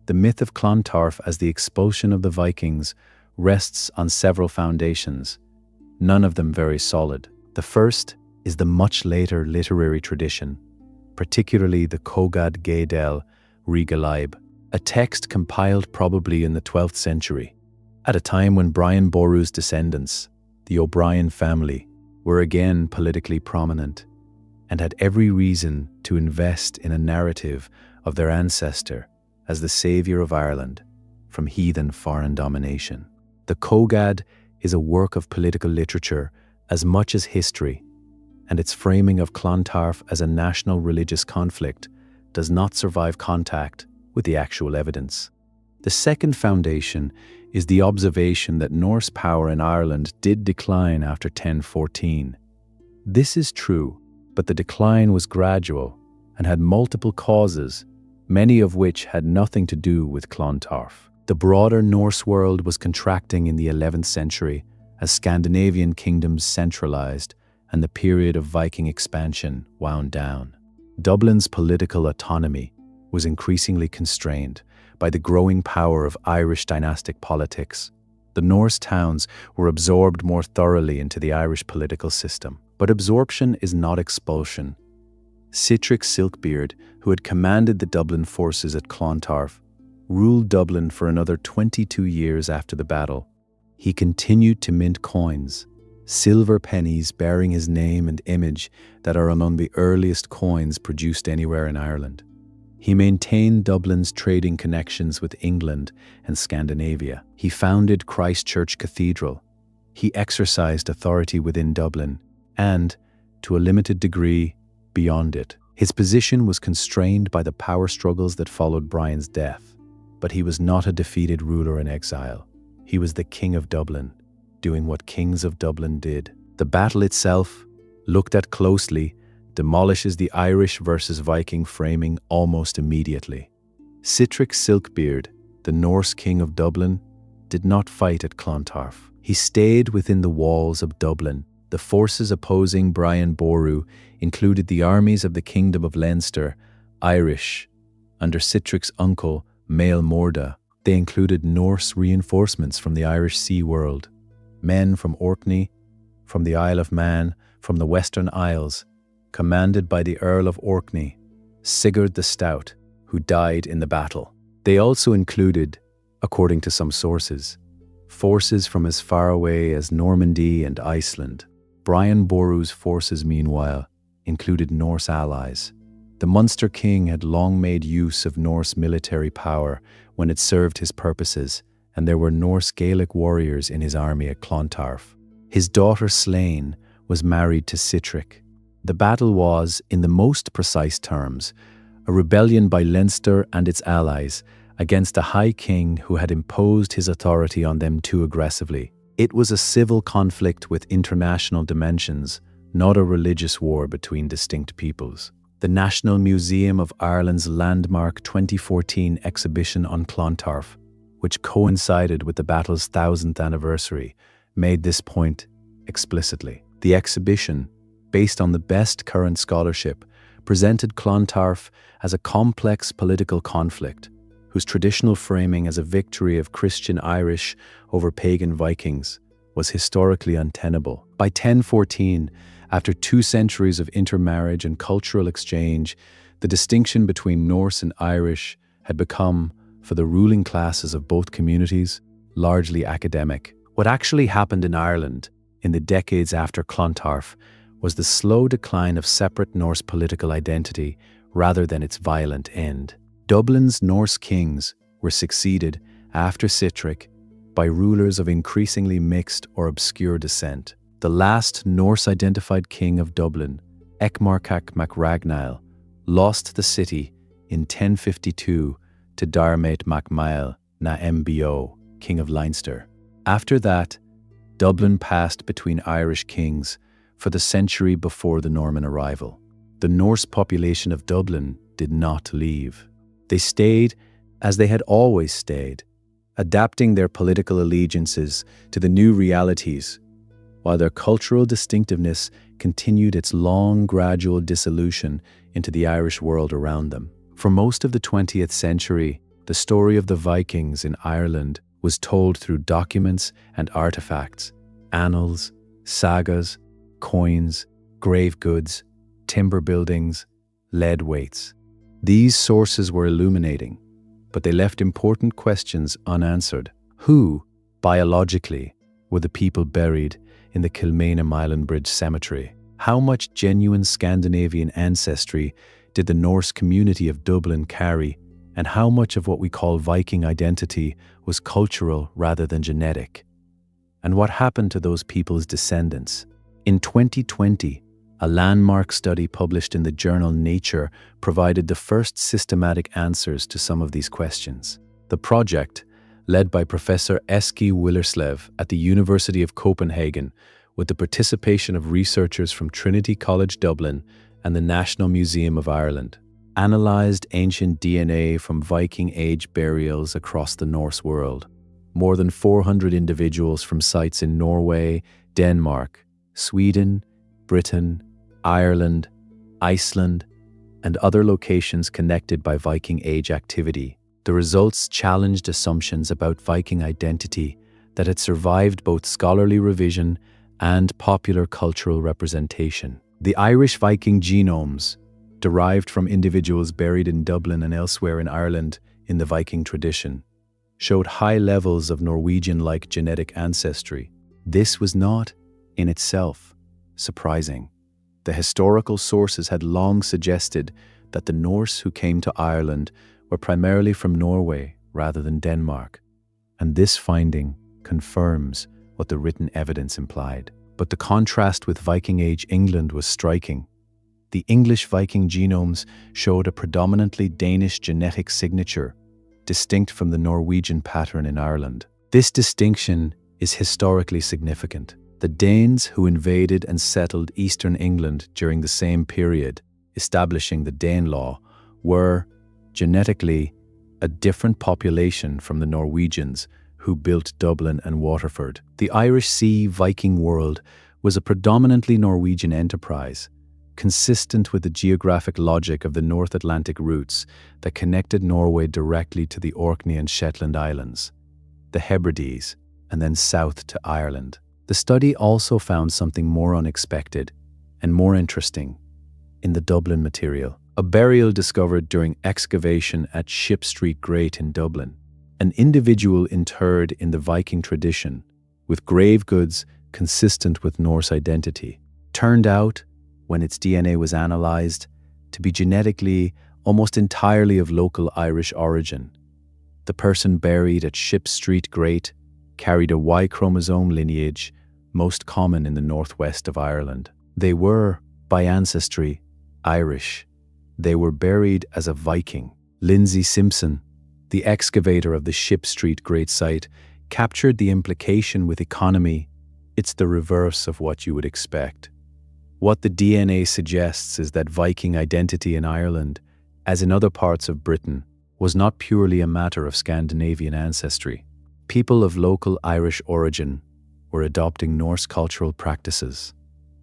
S1: The myth of Clontarf as the expulsion of the Vikings rests on several foundations, none of them very solid. The first is the much later literary tradition, particularly the Cogad Gaedel Rigalaib, a text compiled probably in the 12th century, at a time when Brian Boru's descendants, the O'Brien family, were again politically prominent. and had every reason to invest in a narrative of their ancestor as the saviour of Ireland from heathen foreign domination. The Cógad is a work of political literature as much as history, and its framing of Clontarf as a national religious conflict does not survive contact with the actual evidence. The second foundation is the observation that Norse power in Ireland did decline after 1014. This is true, but the decline was gradual and had multiple causes, many of which had nothing to do with Clontarf. The broader Norse world was contracting in the 11th century as Scandinavian kingdoms centralized and the period of Viking expansion wound down. Dublin's political autonomy was increasingly constrained by the growing power of Irish dynastic politics. The Norse towns were absorbed more thoroughly into the Irish political system. But absorption is not expulsion. Sitric Silkbeard, who had commanded the Dublin forces at Clontarf, ruled Dublin for another 22 years after the battle. He continued to mint coins, silver pennies bearing his name and image that are among the earliest coins produced anywhere in Ireland. He maintained Dublin's trading connections with England and Scandinavia. He founded Christ Church Cathedral. He exercised authority within Dublin and, to a limited degree, beyond it. His position was constrained by the power struggles that followed Brian's death, but he was not a defeated ruler in exile. He was the King of Dublin, doing what kings of Dublin did. The battle itself, looked at closely, demolishes the Irish versus Viking framing almost immediately. Sitric Silkbeard, the Norse king of Dublin, did not fight at Clontarf. He stayed within the walls of Dublin. The forces opposing Brian Boru included the armies of the Kingdom of Leinster, Irish, under Sitric's uncle, Mael Morda. They included Norse reinforcements from the Irish Sea World, men from Orkney, from the Isle of Man, from the Western Isles, commanded by the Earl of Orkney, Sigurd the Stout, who died in the battle. They also included, according to some sources, forces from as far away as Normandy and Iceland. Brian Boru's forces, meanwhile, included Norse allies. The Munster king had long made use of Norse military power when it served his purposes, and there were Norse Gaelic warriors in his army at Clontarf. His daughter Slane was married to Sitric. The battle was, in the most precise terms, a rebellion by Leinster and its allies against a high king who had imposed his authority on them too aggressively. It was a civil conflict with international dimensions, not a religious war between distinct peoples. The National Museum of Ireland's landmark 2014 exhibition on Clontarf, which coincided with the battle's 1000th anniversary, made this point explicitly. The exhibition, based on the best current scholarship, presented Clontarf as a complex political conflict, whose traditional framing as a victory of Christian Irish over pagan Vikings was historically untenable. By 1014, after 2 centuries of intermarriage and cultural exchange, the distinction between Norse and Irish had become, for the ruling classes of both communities, largely academic. What actually happened in Ireland in the decades after Clontarf was the slow decline of separate Norse political identity rather than its violent end. Dublin's Norse kings were succeeded, after Sitric, by rulers of increasingly mixed or obscure descent. The last Norse-identified king of Dublin, Ecmarcach mac Ragnail, lost the city in 1052 to Diarmait mac Mael na Mbo, king of Leinster. After that, Dublin passed between Irish kings for the century before the Norman arrival. The Norse population of Dublin did not leave. They stayed as they had always stayed, adapting their political allegiances to the new realities, while their cultural distinctiveness continued its long, gradual dissolution into the Irish world around them. For most of the 20th century, the story of the Vikings in Ireland was told through documents and artifacts, annals, sagas, coins, grave goods, timber buildings, lead weights. These sources were illuminating, but they left important questions unanswered. Who, biologically, were the people buried in the Kilmainham Island Bridge Cemetery? How much genuine Scandinavian ancestry did the Norse community of Dublin carry, and how much of what we call Viking identity was cultural rather than genetic? And what happened to those people's descendants? In 2020, a landmark study published in the journal Nature provided the first systematic answers to some of these questions. The project, led by Professor Eski Willerslev at the University of Copenhagen, with the participation of researchers from Trinity College Dublin and the National Museum of Ireland, analysed ancient DNA from Viking Age burials across the Norse world. More than 400 individuals from sites in Norway, Denmark, Sweden, Britain, Ireland, Iceland, and other locations connected by Viking Age activity. The results challenged assumptions about Viking identity that had survived both scholarly revision and popular cultural representation. The Irish Viking genomes, derived from individuals buried in Dublin and elsewhere in Ireland in the Viking tradition, showed high levels of Norwegian-like genetic ancestry. This was not, in itself, surprising. The historical sources had long suggested that the Norse who came to Ireland were primarily from Norway rather than Denmark, and this finding confirms what the written evidence implied. But the contrast with Viking Age England was striking. The English Viking genomes showed a predominantly Danish genetic signature, distinct from the Norwegian pattern in Ireland. This distinction is historically significant. The Danes who invaded and settled eastern England during the same period, establishing the Danelaw, were, genetically, a different population from the Norwegians who built Dublin and Waterford. The Irish Sea Viking world was a predominantly Norwegian enterprise, consistent with the geographic logic of the North Atlantic routes that connected Norway directly to the Orkney and Shetland Islands, the Hebrides, and then south to Ireland. The study also found something more unexpected and more interesting in the Dublin material. A burial discovered during excavation at Ship Street Great in Dublin. An individual interred in the Viking tradition, with grave goods consistent with Norse identity, turned out, when its DNA was analysed, to be genetically almost entirely of local Irish origin. The person buried at Ship Street Great carried a Y chromosome lineage most common in the northwest of Ireland. They were, by ancestry, Irish. They were buried as a Viking. Lindsay Simpson, the excavator of the Ship Street Great site, captured the implication with economy. It's the reverse of what you would expect. What the DNA suggests is that Viking identity in Ireland, as in other parts of Britain, was not purely a matter of Scandinavian ancestry. People of local Irish origin were adopting Norse cultural practices,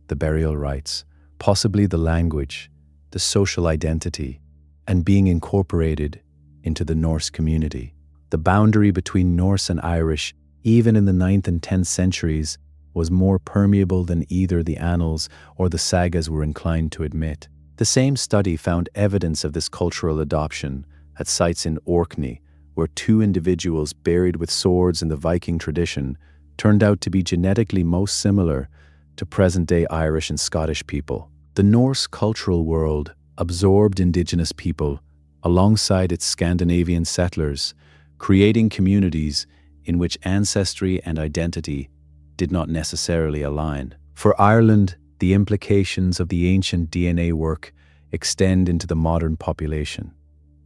S1: the burial rites, possibly the language, the social identity, and being incorporated into the Norse community. The boundary between Norse and Irish, even in the 9th and 10th centuries, was more permeable than either the annals or the sagas were inclined to admit. The same study found evidence of this cultural adoption at sites in Orkney, where two individuals buried with swords in the Viking tradition turned out to be genetically most similar to present-day Irish and Scottish people. The Norse cultural world absorbed indigenous people alongside its Scandinavian settlers, creating communities in which ancestry and identity did not necessarily align. For Ireland, the implications of the ancient DNA work extend into the modern population.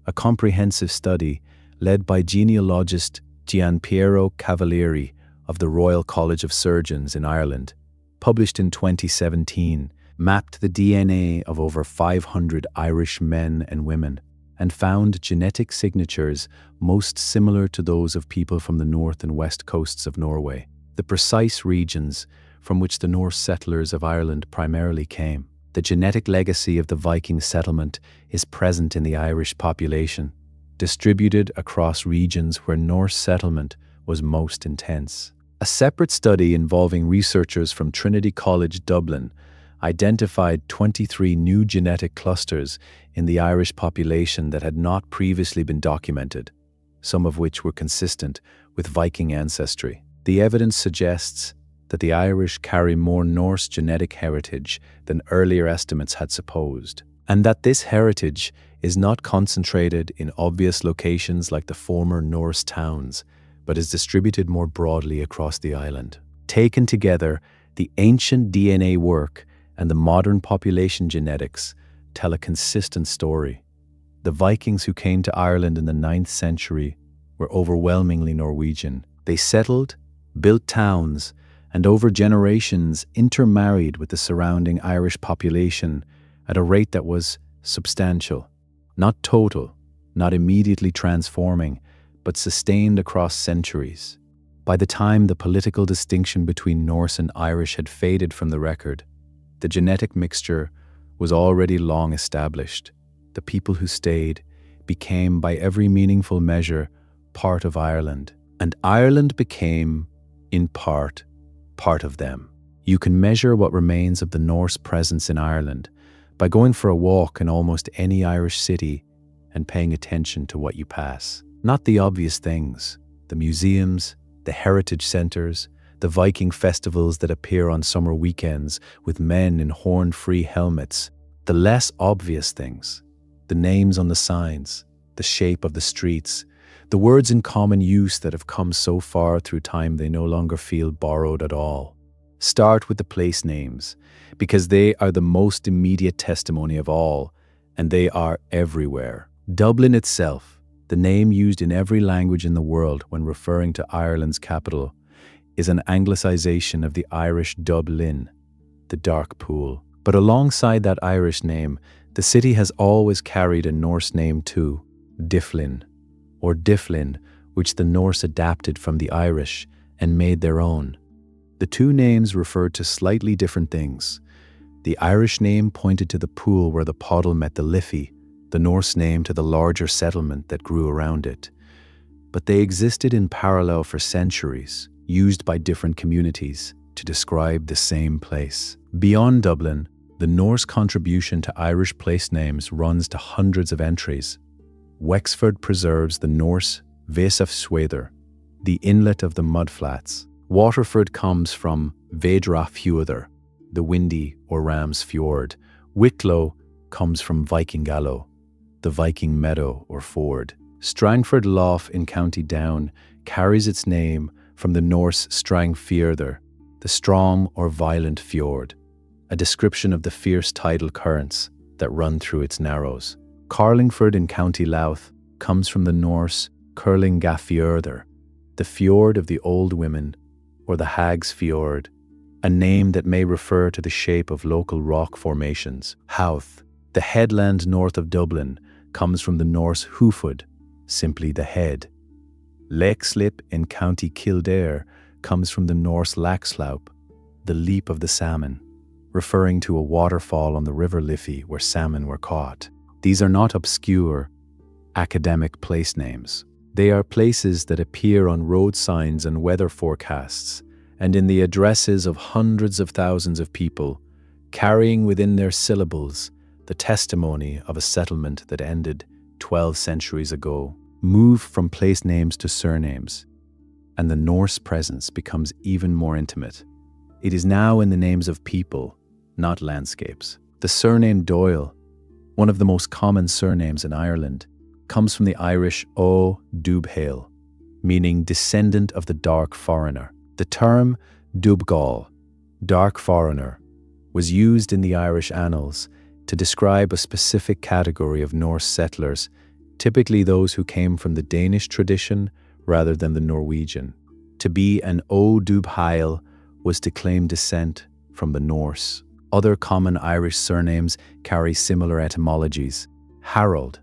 S1: A comprehensive study led by genealogist Gianpiero Cavalieri of the Royal College of Surgeons in Ireland, published in 2017, mapped the DNA of over 500 Irish men and women and found genetic signatures most similar to those of people from the north and west coasts of Norway, the precise regions from which the Norse settlers of Ireland primarily came. The genetic legacy of the Viking settlement is present in the Irish population, distributed across regions where Norse settlement was most intense. A separate study involving researchers from Trinity College Dublin identified 23 new genetic clusters in the Irish population that had not previously been documented, some of which were consistent with Viking ancestry. The evidence suggests that the Irish carry more Norse genetic heritage than earlier estimates had supposed, and that this heritage is not concentrated in obvious locations like the former Norse towns, but is distributed more broadly across the island. Taken together, the ancient DNA work and the modern population genetics tell a consistent story. The Vikings who came to Ireland in the 9th century were overwhelmingly Norwegian. They settled, built towns, and over generations intermarried with the surrounding Irish population at a rate that was substantial, not total, not immediately transforming, but sustained across centuries. By the time the political distinction between Norse and Irish had faded from the record, the genetic mixture was already long established. The people who stayed became, by every meaningful measure, part of Ireland, and Ireland became, in part of them. You can measure what remains of the Norse presence in Ireland by going for a walk in almost any Irish city and paying attention to what you pass. Not the obvious things, the museums, the heritage centres, the Viking festivals that appear on summer weekends with men in horn-free helmets. The less obvious things, the names on the signs, the shape of the streets, the words in common use that have come so far through time they no longer feel borrowed at all. Start with the place names, because they are the most immediate testimony of all, and they are everywhere. Dublin itself, the name used in every language in the world when referring to Ireland's capital, is an anglicisation of the Irish Dublin, the dark pool. But alongside that Irish name, the city has always carried a Norse name too, Dyflin, or Dyflin, which the Norse adapted from the Irish and made their own. The two names referred to slightly different things. The Irish name pointed to the pool where the Poddle met the Liffey, the Norse name to the larger settlement that grew around it. But they existed in parallel for centuries, used by different communities to describe the same place. Beyond Dublin, the Norse contribution to Irish place names runs to hundreds of entries. Wexford preserves the Norse Vesafswether, the inlet of the mudflats. Waterford comes from Vedrafjörður, the windy or ram's fjord. Wicklow comes from Vikingallo, the Viking meadow or ford. Strangford Lough in County Down carries its name from the Norse Strangfjörður, the strong or violent fjord, a description of the fierce tidal currents that run through its narrows. Carlingford in County Louth comes from the Norse Curlingafjörður, the fjord of the old women, or the Hag's Fjord, a name that may refer to the shape of local rock formations. Howth, the headland north of Dublin, comes from the Norse Hufud, simply the head. Leixlip in County Kildare comes from the Norse Laxlaup, the leap of the salmon, referring to a waterfall on the River Liffey where salmon were caught. These are not obscure, academic place names. They are places that appear on road signs and weather forecasts, and in the addresses of hundreds of thousands of people, carrying within their syllables the testimony of a settlement that ended 12 centuries ago. Move from place names to surnames, and the Norse presence becomes even more intimate. It is now in the names of people, not landscapes. The surname Doyle, one of the most common surnames in Ireland, comes from the Irish O Dubhail, meaning descendant of the dark foreigner. The term Dubgal, dark foreigner, was used in the Irish annals to describe a specific category of Norse settlers, typically those who came from the Danish tradition rather than the Norwegian. To be an O Dubhail was to claim descent from the Norse. Other common Irish surnames carry similar etymologies. Harold,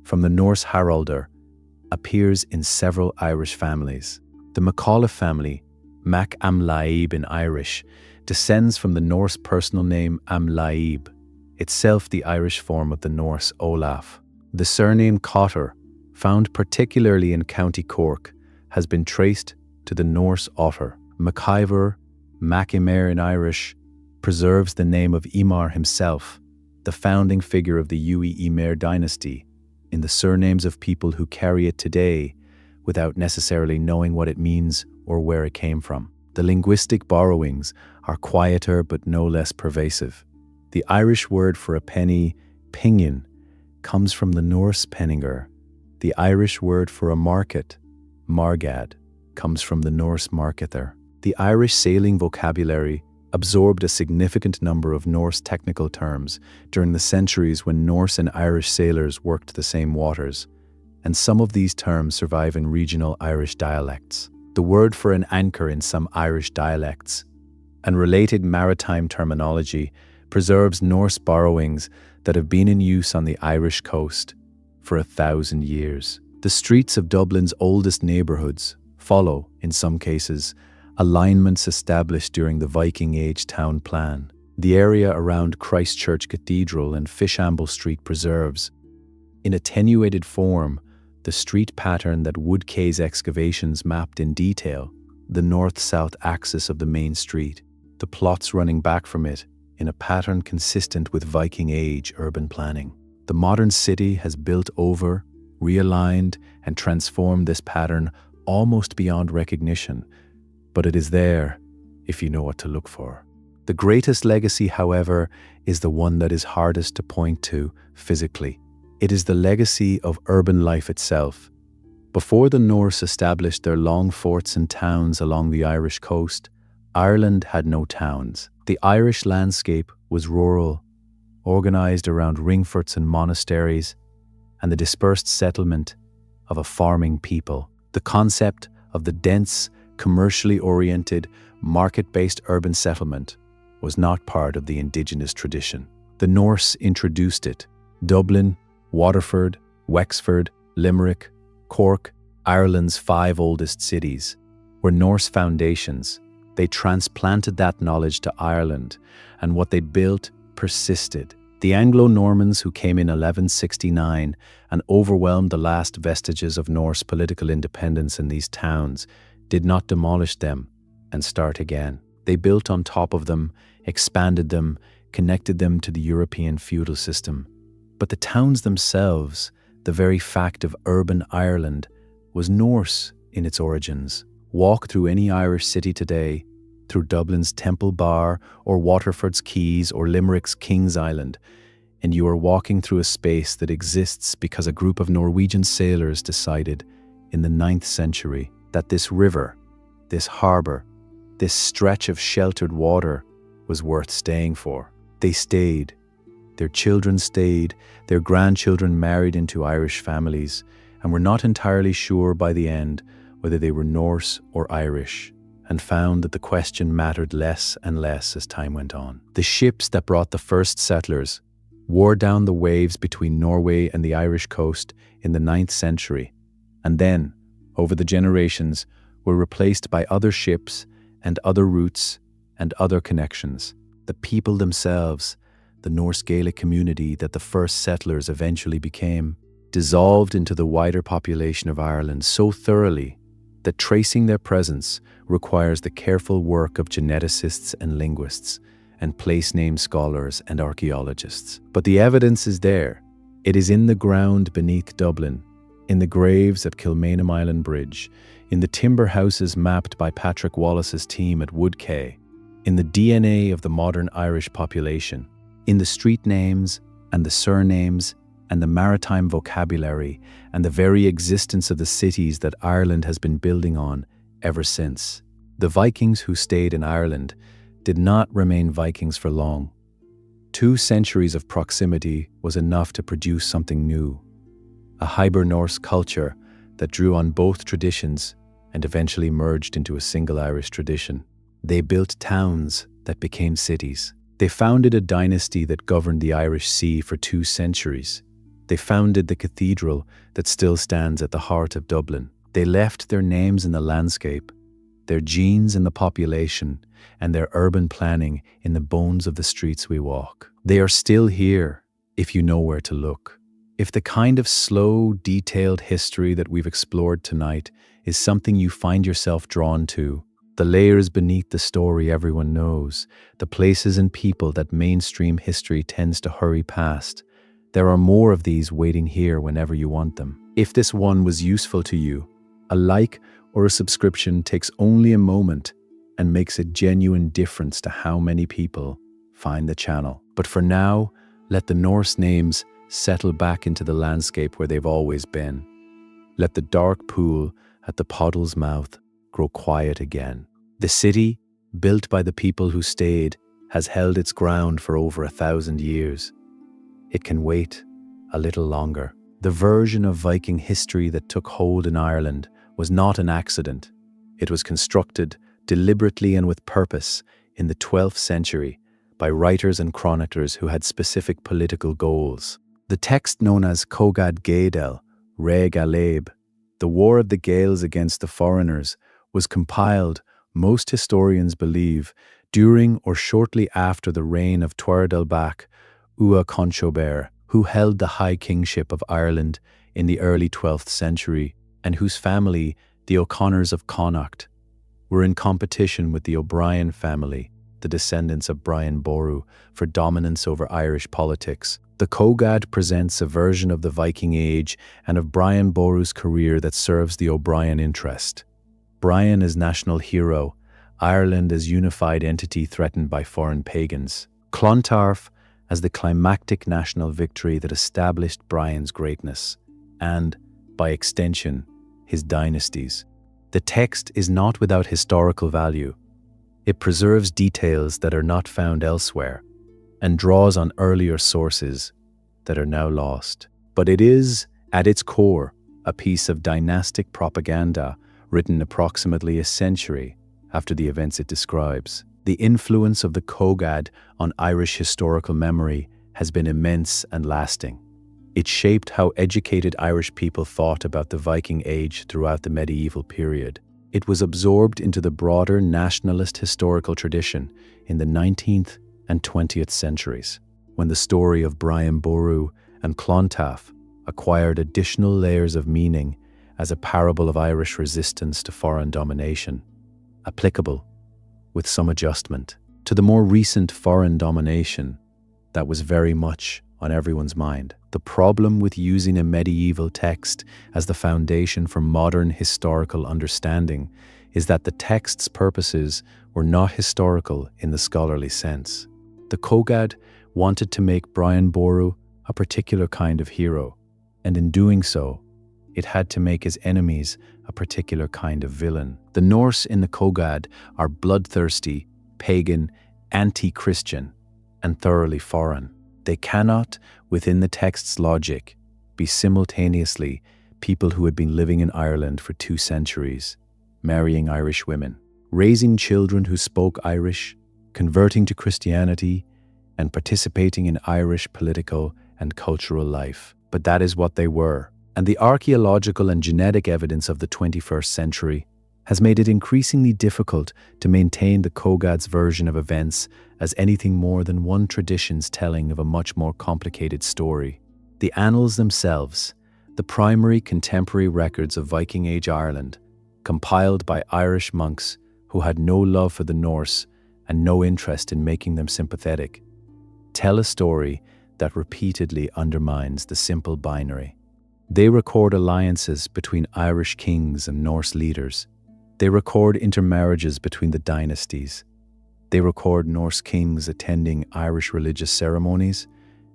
S1: from the Norse Haraldr, appears in several Irish families. The McAuliffe family, Mac Amlaib in Irish, descends from the Norse personal name Amlaib, itself the Irish form of the Norse Olaf. The surname Cotter, found particularly in County Cork, has been traced to the Norse otter. MacIver, Mac Ímair in Irish, preserves the name of Ímair himself, the founding figure of the Uí Ímair dynasty, in the surnames of people who carry it today without necessarily knowing what it means or where it came from. The linguistic borrowings are quieter but no less pervasive. The Irish word for a penny, pingin, comes from the Norse penningur. The Irish word for a market, margad, comes from the Norse markether. The Irish sailing vocabulary absorbed a significant number of Norse technical terms during the centuries when Norse and Irish sailors worked the same waters, and some of these terms survive in regional Irish dialects. The word for an anchor in some Irish dialects and related maritime terminology preserves Norse borrowings that have been in use on the Irish coast for 1,000 years. The streets of Dublin's oldest neighbourhoods follow, in some cases, alignments established during the Viking Age town plan. The area around Christchurch Cathedral and Fishamble Street preserves, in attenuated form, the street pattern that Wood Quay's excavations mapped in detail, the north-south axis of the main street, the plots running back from it in a pattern consistent with Viking Age urban planning. The modern city has built over, realigned, and transformed this pattern almost beyond recognition, but it is there if you know what to look for. The greatest legacy, however, is the one that is hardest to point to physically. It is the legacy of urban life itself. Before the Norse established their long forts and towns along the Irish coast, Ireland had no towns. The Irish landscape was rural, organized around ringforts and monasteries, and the dispersed settlement of a farming people. The concept of the dense, commercially oriented, market-based urban settlement was not part of the indigenous tradition. The Norse introduced it. Dublin, Waterford, Wexford, Limerick, Cork, Ireland's 5 oldest cities, were Norse foundations. They transplanted that knowledge to Ireland, and what they built persisted. The Anglo-Normans who came in 1169 and overwhelmed the last vestiges of Norse political independence in these towns did not demolish them and start again. They built on top of them, expanded them, connected them to the European feudal system. But the towns themselves, the very fact of urban Ireland, was Norse in its origins. Walk through any Irish city today, through Dublin's Temple Bar or Waterford's Quays or Limerick's King's Island, and you are walking through a space that exists because a group of Norwegian sailors decided in the 9th century that this river, this harbour, this stretch of sheltered water was worth staying for. They stayed. Their children stayed. Their grandchildren married into Irish families and were not entirely sure by the end whether they were Norse or Irish, and found that the question mattered less and less as time went on. The ships that brought the first settlers wore down the waves between Norway and the Irish coast in the 9th century, and then, over the generations, were replaced by other ships and other routes and other connections. The people themselves, the Norse Gaelic community that the first settlers eventually became, dissolved into the wider population of Ireland so thoroughly that tracing their presence requires the careful work of geneticists and linguists and place name scholars and archaeologists. But the evidence is there. It is in the ground beneath Dublin, in the graves at Kilmainham Island Bridge, in the timber houses mapped by Patrick Wallace's team at Wood Quay, in the DNA of the modern Irish population, in the street names and the surnames and the maritime vocabulary and the very existence of the cities that Ireland has been building on ever since. The Vikings who stayed in Ireland did not remain Vikings for long. 2 centuries of proximity was enough to produce something new, a Hiberno-Norse culture that drew on both traditions and eventually merged into a single Irish tradition. They built towns that became cities. They founded a dynasty that governed the Irish Sea for 2 centuries. They founded the cathedral that still stands at the heart of Dublin. They left their names in the landscape, their genes in the population, and their urban planning in the bones of the streets we walk. They are still here, if you know where to look. If the kind of slow, detailed history that we've explored tonight is something you find yourself drawn to, the layers beneath the story everyone knows, the places and people that mainstream history tends to hurry past, there are more of these waiting here whenever you want them. If this one was useful to you, a like or a subscription takes only a moment and makes a genuine difference to how many people find the channel. But for now, let the Norse names settle back into the landscape where they've always been. Let the dark pool at the Poddle's mouth grow quiet again. The city, built by the people who stayed, has held its ground for over 1,000 years. It can wait a little longer. The version of Viking history that took hold in Ireland was not an accident. It was constructed deliberately and with purpose in the 12th century by writers and chroniclers who had specific political goals. The text known as Cogad Gaedel, Re Galeb, the War of the Gaels against the foreigners, was compiled, most historians believe, during or shortly after the reign of Tuaradalbach Ua Conchobar, who held the high kingship of Ireland in the early 12th century, and whose family, the O'Connors of Connacht, were in competition with the O'Brien family, the descendants of Brian Boru, for dominance over Irish politics. The Cogad presents a version of the Viking Age and of Brian Boru's career that serves the O'Brien interest. Brian as national hero, Ireland as unified entity threatened by foreign pagans. Clontarf as the climactic national victory that established Brian's greatness, and, by extension, his dynasties. The text is not without historical value. It preserves details that are not found elsewhere, and draws on earlier sources that are now lost. But it is, at its core, a piece of dynastic propaganda written approximately a century after the events it describes. The influence of the Cogad on Irish historical memory has been immense and lasting. It shaped how educated Irish people thought about the Viking Age throughout the medieval period. It was absorbed into the broader nationalist historical tradition in the 19th and 20th centuries, when the story of Brian Boru and Clontarf acquired additional layers of meaning as a parable of Irish resistance to foreign domination, applicable, with some adjustment, to the more recent foreign domination that was very much on everyone's mind. The problem with using a medieval text as the foundation for modern historical understanding is that the text's purposes were not historical in the scholarly sense. The Cogad wanted to make Brian Boru a particular kind of hero, and in doing so, it had to make his enemies a particular kind of villain. The Norse in the Cogad are bloodthirsty, pagan, anti-Christian, and thoroughly foreign. They cannot, within the text's logic, be simultaneously people who had been living in Ireland for 2 centuries, marrying Irish women, raising children who spoke Irish, converting to Christianity, and participating in Irish political and cultural life. But that is what they were. And the archaeological and genetic evidence of the 21st century has made it increasingly difficult to maintain the Cogad's version of events as anything more than one tradition's telling of a much more complicated story. The annals themselves, the primary contemporary records of Viking Age Ireland, compiled by Irish monks who had no love for the Norse and no interest in making them sympathetic, tell a story that repeatedly undermines the simple binary. They record alliances between Irish kings and Norse leaders. They record intermarriages between the dynasties. They record Norse kings attending Irish religious ceremonies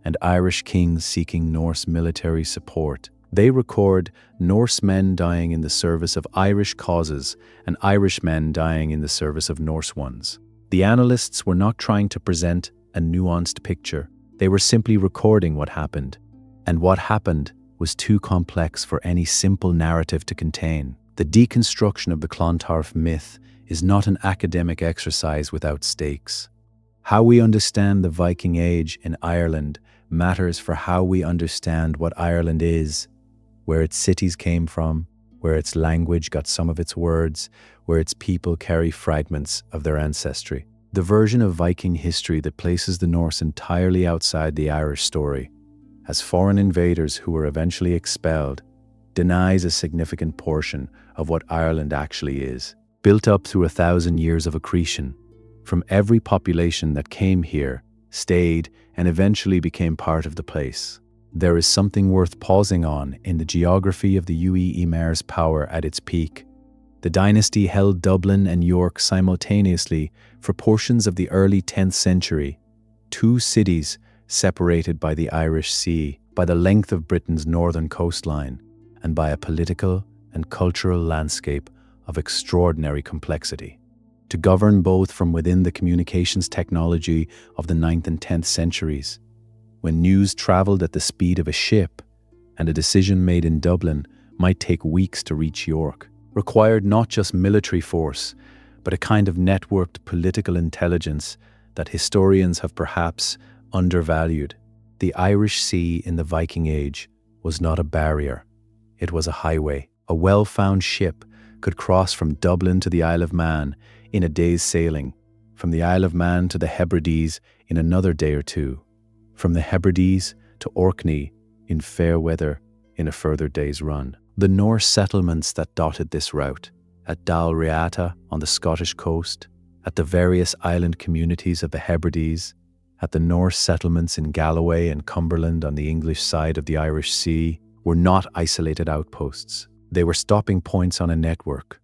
S1: and Irish kings seeking Norse military support. They record Norse men dying in the service of Irish causes and Irish men dying in the service of Norse ones. The annalists were not trying to present a nuanced picture. They were simply recording what happened, and what happened was too complex for any simple narrative to contain. The deconstruction of the Clontarf myth is not an academic exercise without stakes. How we understand the Viking Age in Ireland matters for how we understand what Ireland is, where its cities came from, where its language got some of its words, where its people carry fragments of their ancestry. The version of Viking history that places the Norse entirely outside the Irish story, as foreign invaders who were eventually expelled, denies a significant portion of what Ireland actually is, built up through 1,000 years of accretion, from every population that came here, stayed, and eventually became part of the place. There is something worth pausing on in the geography of the Uí Ímair's power at its peak. The dynasty held Dublin and York simultaneously for portions of the early 10th century, two cities separated by the Irish Sea, by the length of Britain's northern coastline, and by a political and cultural landscape of extraordinary complexity. To govern both from within the communications technology of the 9th and 10th centuries, when news travelled at the speed of a ship, and a decision made in Dublin might take weeks to reach York, required not just military force, but a kind of networked political intelligence that historians have perhaps undervalued. The Irish Sea in the Viking Age was not a barrier, it was a highway. A well-found ship could cross from Dublin to the Isle of Man in a day's sailing, from the Isle of Man to the Hebrides in another day or two, from the Hebrides to Orkney in fair weather in a further day's run. The Norse settlements that dotted this route, at Dalriata on the Scottish coast, at the various island communities of the Hebrides, at the Norse settlements in Galloway and Cumberland on the English side of the Irish Sea, were not isolated outposts. They were stopping points on a network,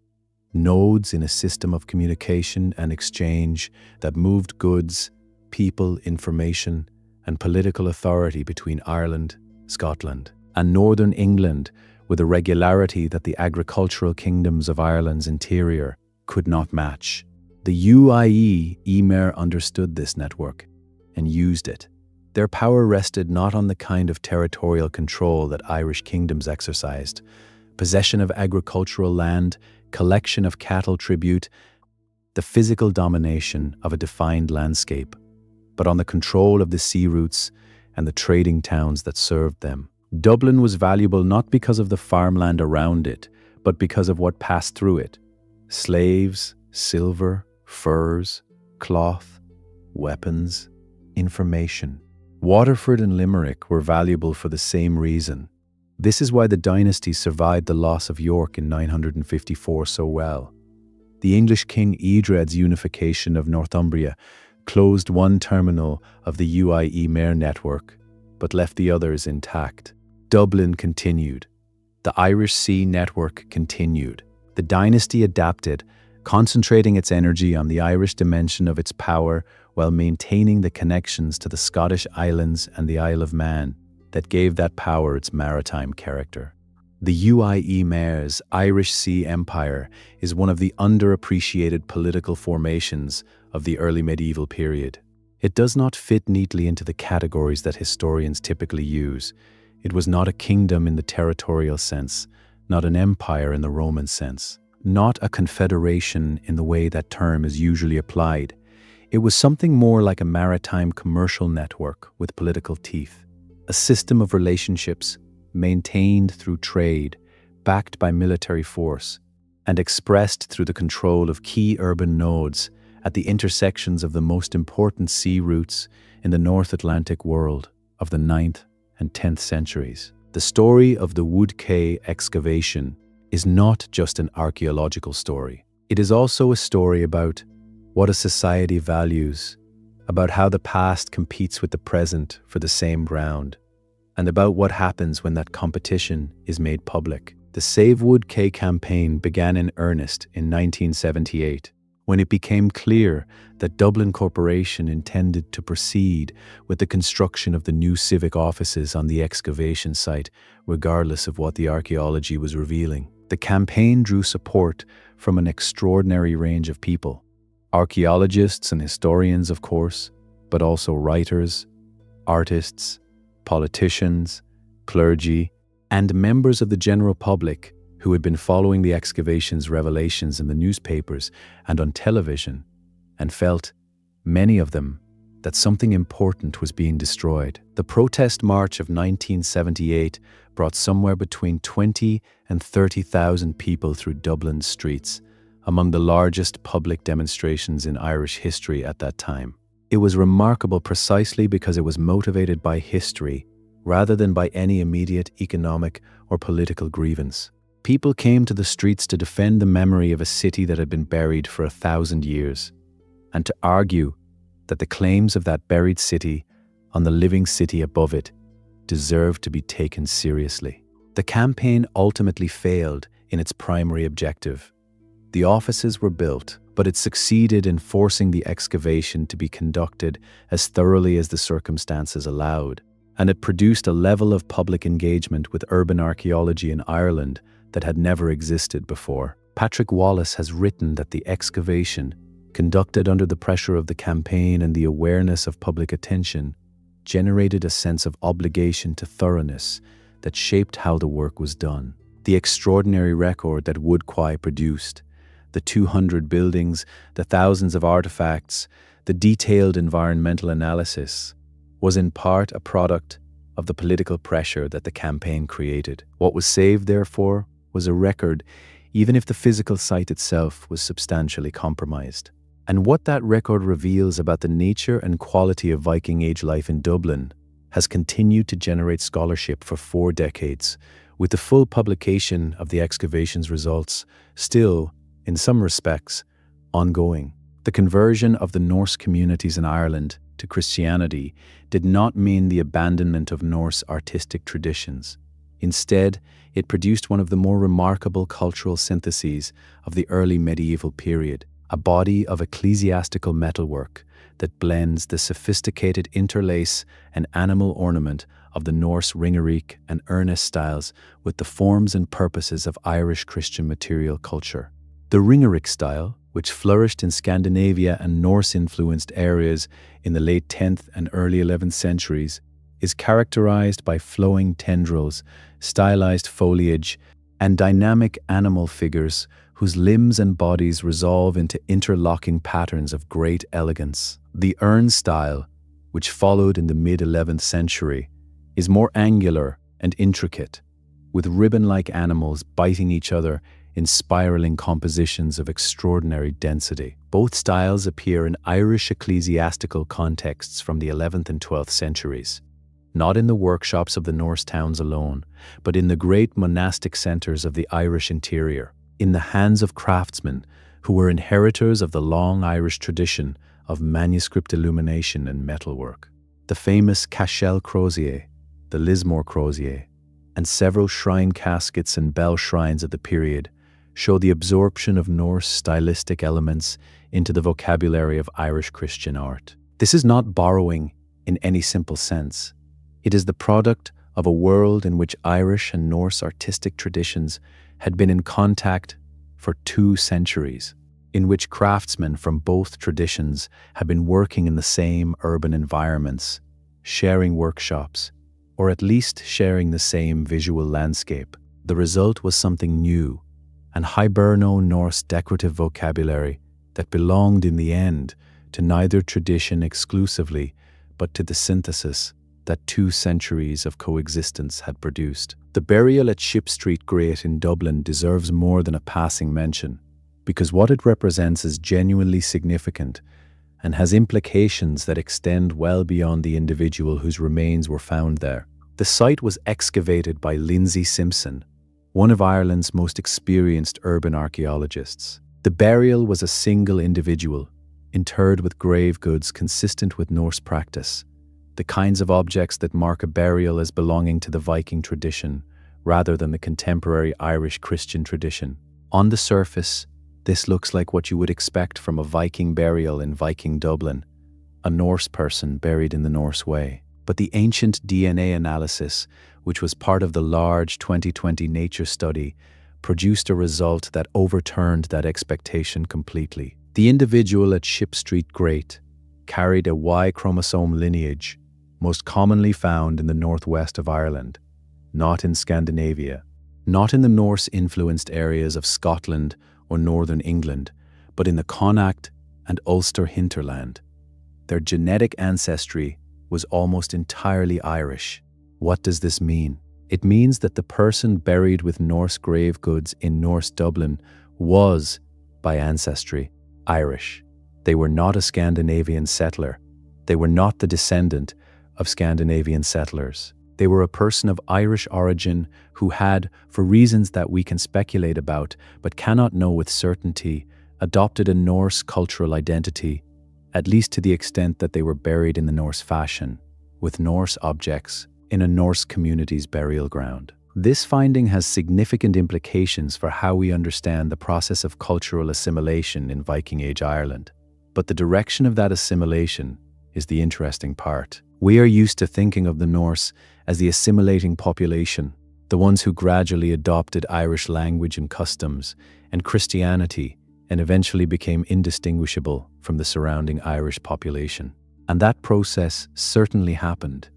S1: nodes in a system of communication and exchange that moved goods, people, information, and political authority between Ireland, Scotland, and northern England with a regularity that the agricultural kingdoms of Ireland's interior could not match. The Uí Ímair understood this network and used it. Their power rested not on the kind of territorial control that Irish kingdoms exercised, possession of agricultural land, collection of cattle tribute, the physical domination of a defined landscape, but on the control of the sea routes and the trading towns that served them. Dublin was valuable not because of the farmland around it, but because of what passed through it. Slaves, silver, furs, cloth, weapons, information. Waterford and Limerick were valuable for the same reason. This is why the dynasty survived the loss of York in 954 so well. The English king Edred's unification of Northumbria closed one terminal of the Uí Ímair network, but left the others intact. Dublin continued. The Irish Sea network continued. The dynasty adapted, concentrating its energy on the Irish dimension of its power while maintaining the connections to the Scottish islands and the Isle of Man that gave that power its maritime character. The Uí Ímair's Irish Sea Empire is one of the underappreciated political formations of the early medieval period. It does not fit neatly into the categories that historians typically use. It was not a kingdom in the territorial sense, not an empire in the Roman sense, not a confederation in the way that term is usually applied. It was something more like a maritime commercial network with political teeth, a system of relationships maintained through trade, backed by military force, and expressed through the control of key urban nodes at the intersections of the most important sea routes in the North Atlantic world of the 9th and 10th centuries. The story of the Wood Quay excavation is not just an archaeological story. It is also a story about what a society values, about how the past competes with the present for the same ground, and about what happens when that competition is made public. The Save Wood Quay campaign began in earnest in 1978, when it became clear that Dublin Corporation intended to proceed with the construction of the new civic offices on the excavation site, regardless of what the archaeology was revealing. The campaign drew support from an extraordinary range of people. Archaeologists and historians, of course, but also writers, artists, politicians, clergy, and members of the general public who had been following the excavation's revelations in the newspapers and on television, and felt, many of them, that something important was being destroyed. The protest march of 1978 brought somewhere between 20 and 30,000 people through Dublin's streets, among the largest public demonstrations in Irish history at that time. It was remarkable precisely because it was motivated by history rather than by any immediate economic or political grievance. People came to the streets to defend the memory of a city that had been buried for 1,000 years, and to argue that the claims of that buried city on the living city above it deserved to be taken seriously. The campaign ultimately failed in its primary objective, The offices were built, but it succeeded in forcing the excavation to be conducted as thoroughly as the circumstances allowed, and it produced a level of public engagement with urban archaeology in Ireland that had never existed before. Patrick Wallace has written that the excavation, conducted under the pressure of the campaign and the awareness of public attention, generated a sense of obligation to thoroughness that shaped how the work was done. The extraordinary record that Wood Quay produced, the 200 buildings, the thousands of artifacts, the detailed environmental analysis, was in part a product of the political pressure that the campaign created. What was saved, therefore, was a record, even if the physical site itself was substantially compromised. And what that record reveals about the nature and quality of Viking Age life in Dublin has continued to generate scholarship for 4 decades, with the full publication of the excavation's results still, in some respects, ongoing. The conversion of the Norse communities in Ireland to Christianity did not mean the abandonment of Norse artistic traditions. Instead, it produced one of the more remarkable cultural syntheses of the early medieval period, a body of ecclesiastical metalwork that blends the sophisticated interlace and animal ornament of the Norse ringeric and earnest styles with the forms and purposes of Irish Christian material culture. The ringeric style, which flourished in Scandinavia and Norse-influenced areas in the late 10th and early 11th centuries, is characterized by flowing tendrils, stylized foliage, and dynamic animal figures whose limbs and bodies resolve into interlocking patterns of great elegance. The urn style, which followed in the mid-11th century, is more angular and intricate, with ribbon-like animals biting each other in spiraling compositions of extraordinary density. Both styles appear in Irish ecclesiastical contexts from the 11th and 12th centuries, not in the workshops of the Norse towns alone, but in the great monastic centers of the Irish interior, in the hands of craftsmen who were inheritors of the long Irish tradition of manuscript illumination and metalwork. The famous Cashel crozier, the Lismore crozier, and several shrine caskets and bell shrines of the period show the absorption of Norse stylistic elements into the vocabulary of Irish Christian art. This is not borrowing in any simple sense. It is the product of a world in which Irish and Norse artistic traditions had been in contact for 2 centuries, in which craftsmen from both traditions had been working in the same urban environments, sharing workshops, or at least sharing the same visual landscape. The result was something new, an Hiberno-Norse decorative vocabulary that belonged in the end to neither tradition exclusively, but to the synthesis that 2 centuries of coexistence had produced. The burial at Ship Street Grate in Dublin deserves more than a passing mention, because what it represents is genuinely significant and has implications that extend well beyond the individual whose remains were found there. The site was excavated by Lindsay Simpson, one of Ireland's most experienced urban archaeologists. The burial was a single individual, interred with grave goods consistent with Norse practice, the kinds of objects that mark a burial as belonging to the Viking tradition rather than the contemporary Irish Christian tradition. On the surface, this looks like what you would expect from a Viking burial in Viking Dublin, a Norse person buried in the Norse way. But the ancient DNA analysis, which was part of the large 2020 Nature study, produced a result that overturned that expectation completely. The individual at Ship Street Grate carried a Y chromosome lineage, most commonly found in the northwest of Ireland, not in Scandinavia, not in the Norse-influenced areas of Scotland or northern England, but in the Connacht and Ulster hinterland. Their genetic ancestry was almost entirely Irish. What does this mean? It means that the person buried with Norse grave goods in Norse Dublin was, by ancestry, Irish. They were not a Scandinavian settler. They were not the descendant of Scandinavian settlers. They were a person of Irish origin who had, for reasons that we can speculate about but cannot know with certainty, adopted a Norse cultural identity, at least to the extent that they were buried in the Norse fashion, with Norse objects in a Norse community's burial ground. This finding has significant implications for how we understand the process of cultural assimilation in Viking Age Ireland. But the direction of that assimilation is the interesting part. We are used to thinking of the Norse as the assimilating population, the ones who gradually adopted Irish language and customs and Christianity and eventually became indistinguishable from the surrounding Irish population. And that process certainly happened.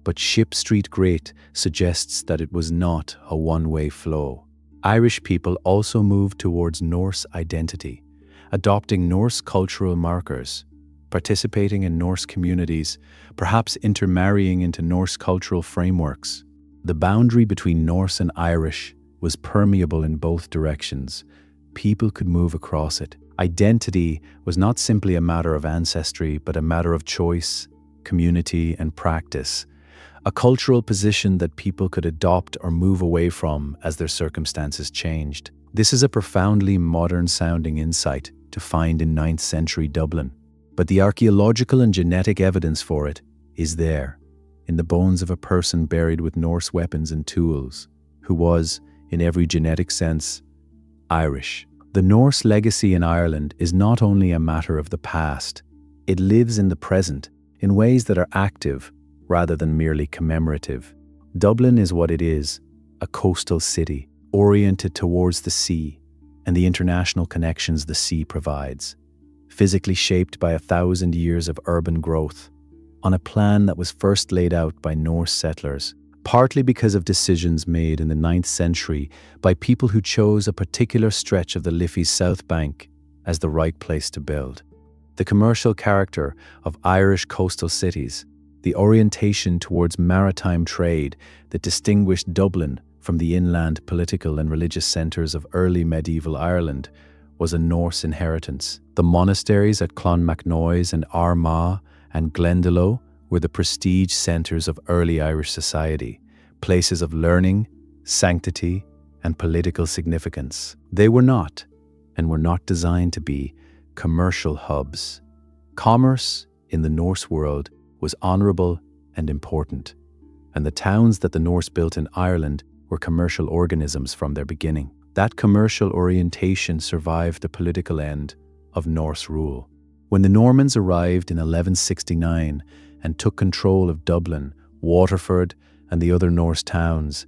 S1: But Ship Street Great suggests that it was not a one-way flow. Irish people also moved towards Norse identity, adopting Norse cultural markers, participating in Norse communities, perhaps intermarrying into Norse cultural frameworks. The boundary between Norse and Irish was permeable in both directions. People could move across it. Identity was not simply a matter of ancestry, but a matter of choice, community, and practice. A cultural position that people could adopt or move away from as their circumstances changed. This is a profoundly modern-sounding insight to find in 9th century Dublin. But the archaeological and genetic evidence for it is there, in the bones of a person buried with Norse weapons and tools, who was, in every genetic sense, Irish. The Norse legacy in Ireland is not only a matter of the past, it lives in the present in ways that are active rather than merely commemorative. Dublin is what it is, a coastal city, oriented towards the sea and the international connections the sea provides, physically shaped by 1,000 years of urban growth, on a plan that was first laid out by Norse settlers, partly because of decisions made in the 9th century by people who chose a particular stretch of the Liffey's south bank as the right place to build. The commercial character of Irish coastal cities, the orientation towards maritime trade that distinguished Dublin from the inland political and religious centres of early medieval Ireland, was a Norse inheritance. The monasteries at Clonmacnoise and Armagh and Glendalough were the prestige centres of early Irish society, places of learning, sanctity, and political significance. They were not, and were not designed to be, commercial hubs. Commerce in the Norse world was honourable and important, and the towns that the Norse built in Ireland were commercial organisms from their beginning. That commercial orientation survived the political end of Norse rule. When the Normans arrived in 1169 and took control of Dublin, Waterford, and the other Norse towns,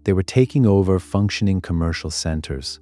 S1: they were taking over functioning commercial centres,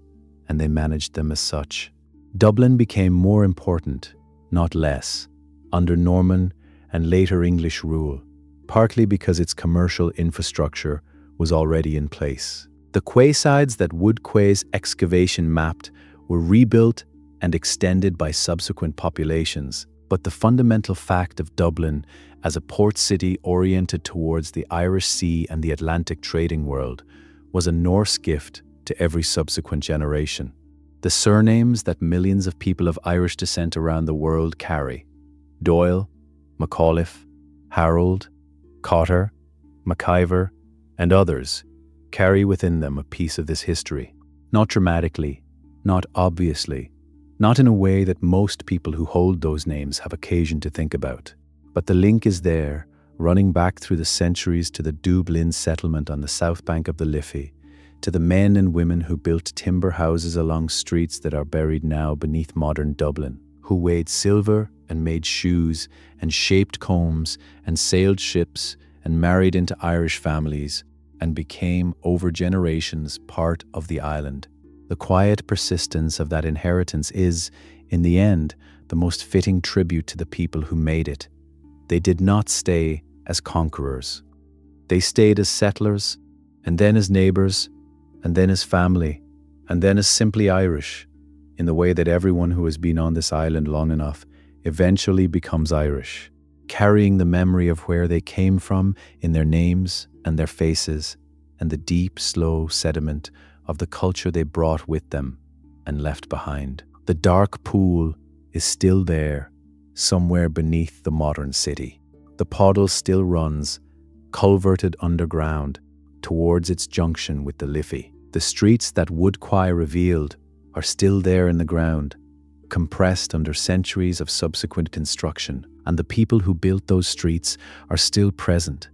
S1: and they managed them as such. Dublin became more important, not less, under Norman and later English rule, partly because its commercial infrastructure was already in place. The quaysides that Wood Quay's excavation mapped were rebuilt and extended by subsequent populations, but the fundamental fact of Dublin as a port city oriented towards the Irish Sea and the Atlantic trading world was a Norse gift to every subsequent generation. The surnames that millions of people of Irish descent around the world carry, Doyle, McAuliffe, Harold, Cotter, McIver, and others, carry within them a piece of this history. Not dramatically, not obviously, not in a way that most people who hold those names have occasion to think about. But the link is there, running back through the centuries to the Dublin settlement on the south bank of the Liffey, to the men and women who built timber houses along streets that are buried now beneath modern Dublin, who weighed silver and made shoes and shaped combs and sailed ships and married into Irish families and became, over generations, part of the island. The quiet persistence of that inheritance is, in the end, the most fitting tribute to the people who made it. They did not stay as conquerors. They stayed as settlers, and then as neighbours, and then as family, and then as simply Irish, in the way that everyone who has been on this island long enough eventually becomes Irish, carrying the memory of where they came from in their names and their faces, and the deep, slow sediment of the culture they brought with them and left behind. The dark pool is still there, somewhere beneath the modern city. The Poddle still runs, culverted underground, towards its junction with the Liffey. The streets that Wood Quay revealed are still there in the ground, compressed under centuries of subsequent construction, and the people who built those streets are still present,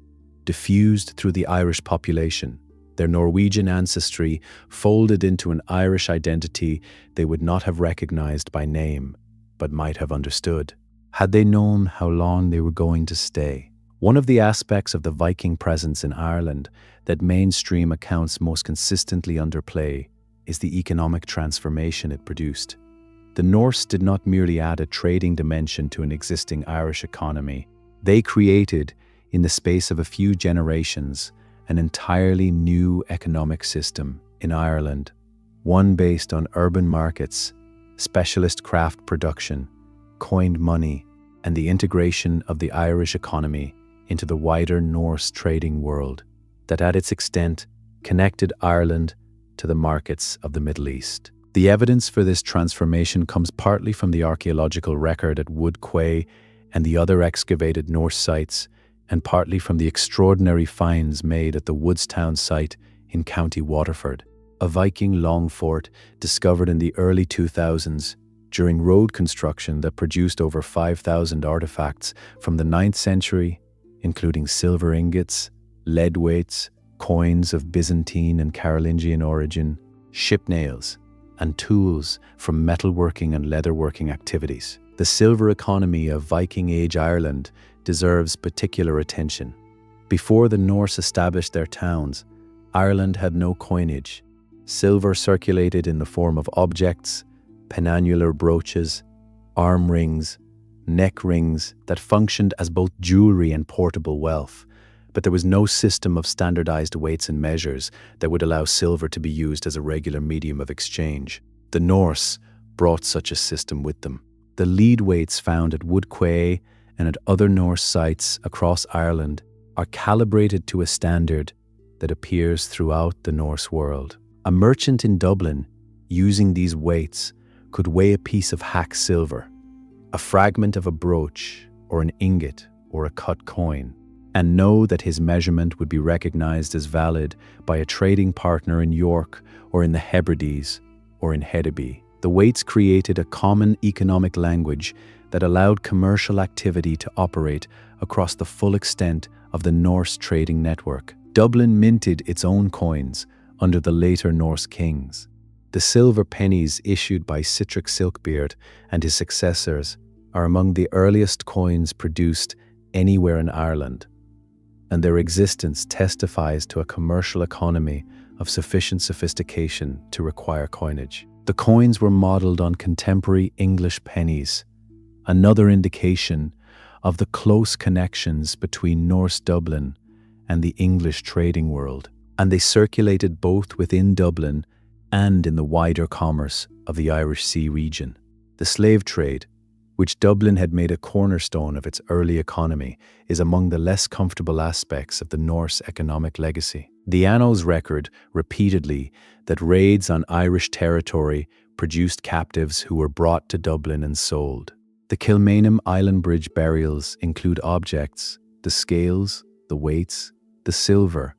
S1: diffused through the Irish population, Their Norwegian ancestry folded into an Irish identity they would not have recognized by name, but might have understood, had they known how long they were going to stay. One of the aspects of the Viking presence in Ireland that mainstream accounts most consistently underplay is the economic transformation it produced. The Norse did not merely add a trading dimension to an existing Irish economy. They created, in the space of a few generations, an entirely new economic system in Ireland, one based on urban markets, specialist craft production, coined money, and the integration of the Irish economy into the wider Norse trading world that at its extent connected Ireland to the markets of the Middle East. The evidence for this transformation comes partly from the archaeological record at Wood Quay and the other excavated Norse sites, and partly from the extraordinary finds made at the Woodstown site in County Waterford, a Viking longphort discovered in the early 2000s during road construction that produced over 5,000 artifacts from the 9th century, including silver ingots, lead weights, coins of Byzantine and Carolingian origin, ship nails, and tools from metalworking and leatherworking activities. The silver economy of Viking Age Ireland deserves particular attention. Before the Norse established their towns, Ireland had no coinage. Silver circulated in the form of objects, penannular brooches, arm rings, neck rings that functioned as both jewelry and portable wealth, but there was no system of standardized weights and measures that would allow silver to be used as a regular medium of exchange. The Norse brought such a system with them. The lead weights found at Wood Quay and at other Norse sites across Ireland are calibrated to a standard that appears throughout the Norse world. A merchant in Dublin, using these weights, could weigh a piece of hack silver, a fragment of a brooch, or an ingot, or a cut coin, and know that his measurement would be recognized as valid by a trading partner in York or in the Hebrides or in Hedeby. The weights created a common economic language that allowed commercial activity to operate across the full extent of the Norse trading network. Dublin minted its own coins under the later Norse kings. The silver pennies issued by Sitrick Silkbeard and his successors are among the earliest coins produced anywhere in Ireland, and their existence testifies to a commercial economy of sufficient sophistication to require coinage. The coins were modelled on contemporary English pennies, another indication of the close connections between Norse Dublin and the English trading world, and they circulated both within Dublin and in the wider commerce of the Irish Sea region. The slave trade, which Dublin had made a cornerstone of its early economy, is among the less comfortable aspects of the Norse economic legacy. The annals record repeatedly that raids on Irish territory produced captives who were brought to Dublin and sold. The Kilmainham Island Bridge burials include objects, the scales, the weights, the silver,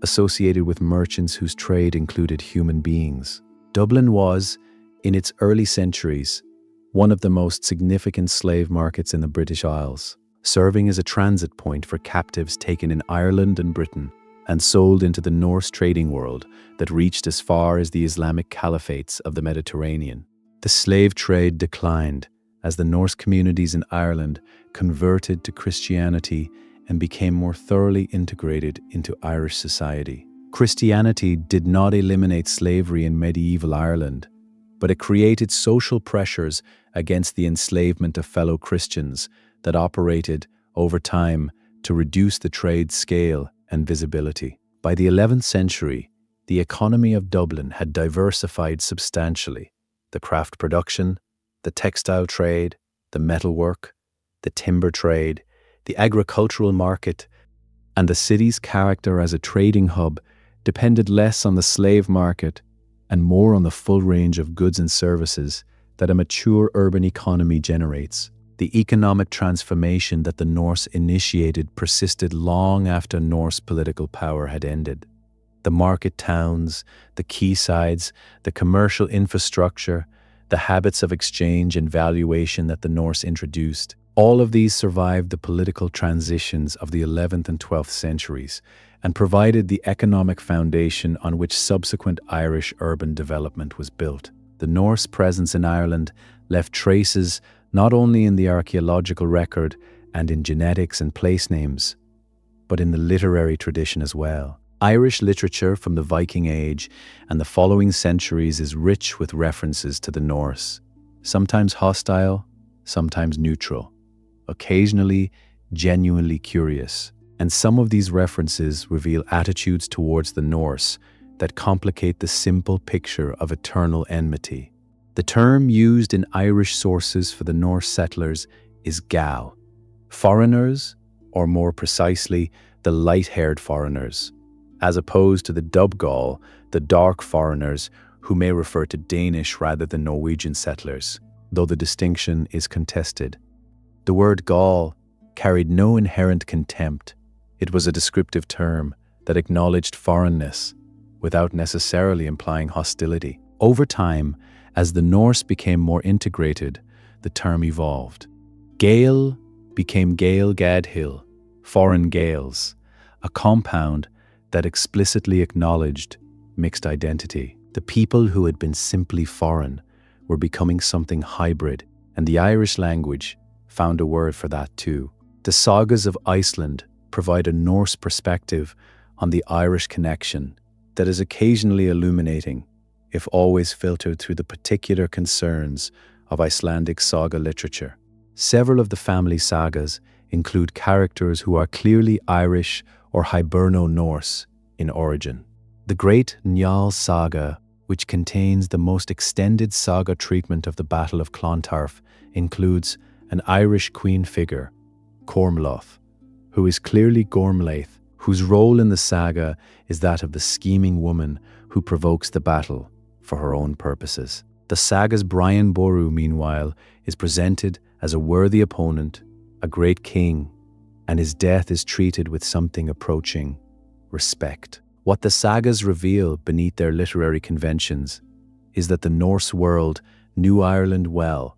S1: associated with merchants whose trade included human beings. Dublin was, in its early centuries, one of the most significant slave markets in the British Isles, serving as a transit point for captives taken in Ireland and Britain and sold into the Norse trading world that reached as far as the Islamic caliphates of the Mediterranean. The slave trade declined as the Norse communities in Ireland converted to Christianity and became more thoroughly integrated into Irish society. Christianity did not eliminate slavery in medieval Ireland, but it created social pressures against the enslavement of fellow Christians that operated over time to reduce the trade's scale and visibility. By the 11th century, the economy of Dublin had diversified substantially. The craft production, the textile trade, the metalwork, the timber trade, the agricultural market, and the city's character as a trading hub depended less on the slave market and more on the full range of goods and services that a mature urban economy generates. The economic transformation that the Norse initiated persisted long after Norse political power had ended. The market towns, the quaysides, the commercial infrastructure, the habits of exchange and valuation that the Norse introduced, all of these survived the political transitions of the 11th and 12th centuries and provided the economic foundation on which subsequent Irish urban development was built. The Norse presence in Ireland left traces not only in the archaeological record and in genetics and place names, but in the literary tradition as well. Irish literature from the Viking Age and the following centuries is rich with references to the Norse, sometimes hostile, sometimes neutral, occasionally genuinely curious. And some of these references reveal attitudes towards the Norse that complicate the simple picture of eternal enmity. The term used in Irish sources for the Norse settlers is Gal, foreigners, or more precisely, the light-haired foreigners, as opposed to the Dubgal, the dark foreigners, who may refer to Danish rather than Norwegian settlers, though the distinction is contested. The word Gaul carried no inherent contempt. It was a descriptive term that acknowledged foreignness without necessarily implying hostility. Over time, as the Norse became more integrated, the term evolved. Gael became Gael Gadhill, foreign Gaels, a compound that explicitly acknowledged mixed identity. The people who had been simply foreign were becoming something hybrid, and the Irish language found a word for that too. The sagas of Iceland provide a Norse perspective on the Irish connection that is occasionally illuminating, if always filtered through the particular concerns of Icelandic saga literature. Several of the family sagas include characters who are clearly Irish or Hiberno-Norse in origin. The Great Njal Saga, which contains the most extended saga treatment of the Battle of Clontarf, includes an Irish queen figure, Cormloth, who is clearly Gormlaith, whose role in the saga is that of the scheming woman who provokes the battle for her own purposes. The saga's Brian Boru, meanwhile, is presented as a worthy opponent, a great king, and his death is treated with something approaching respect. What the sagas reveal beneath their literary conventions is that the Norse world knew Ireland well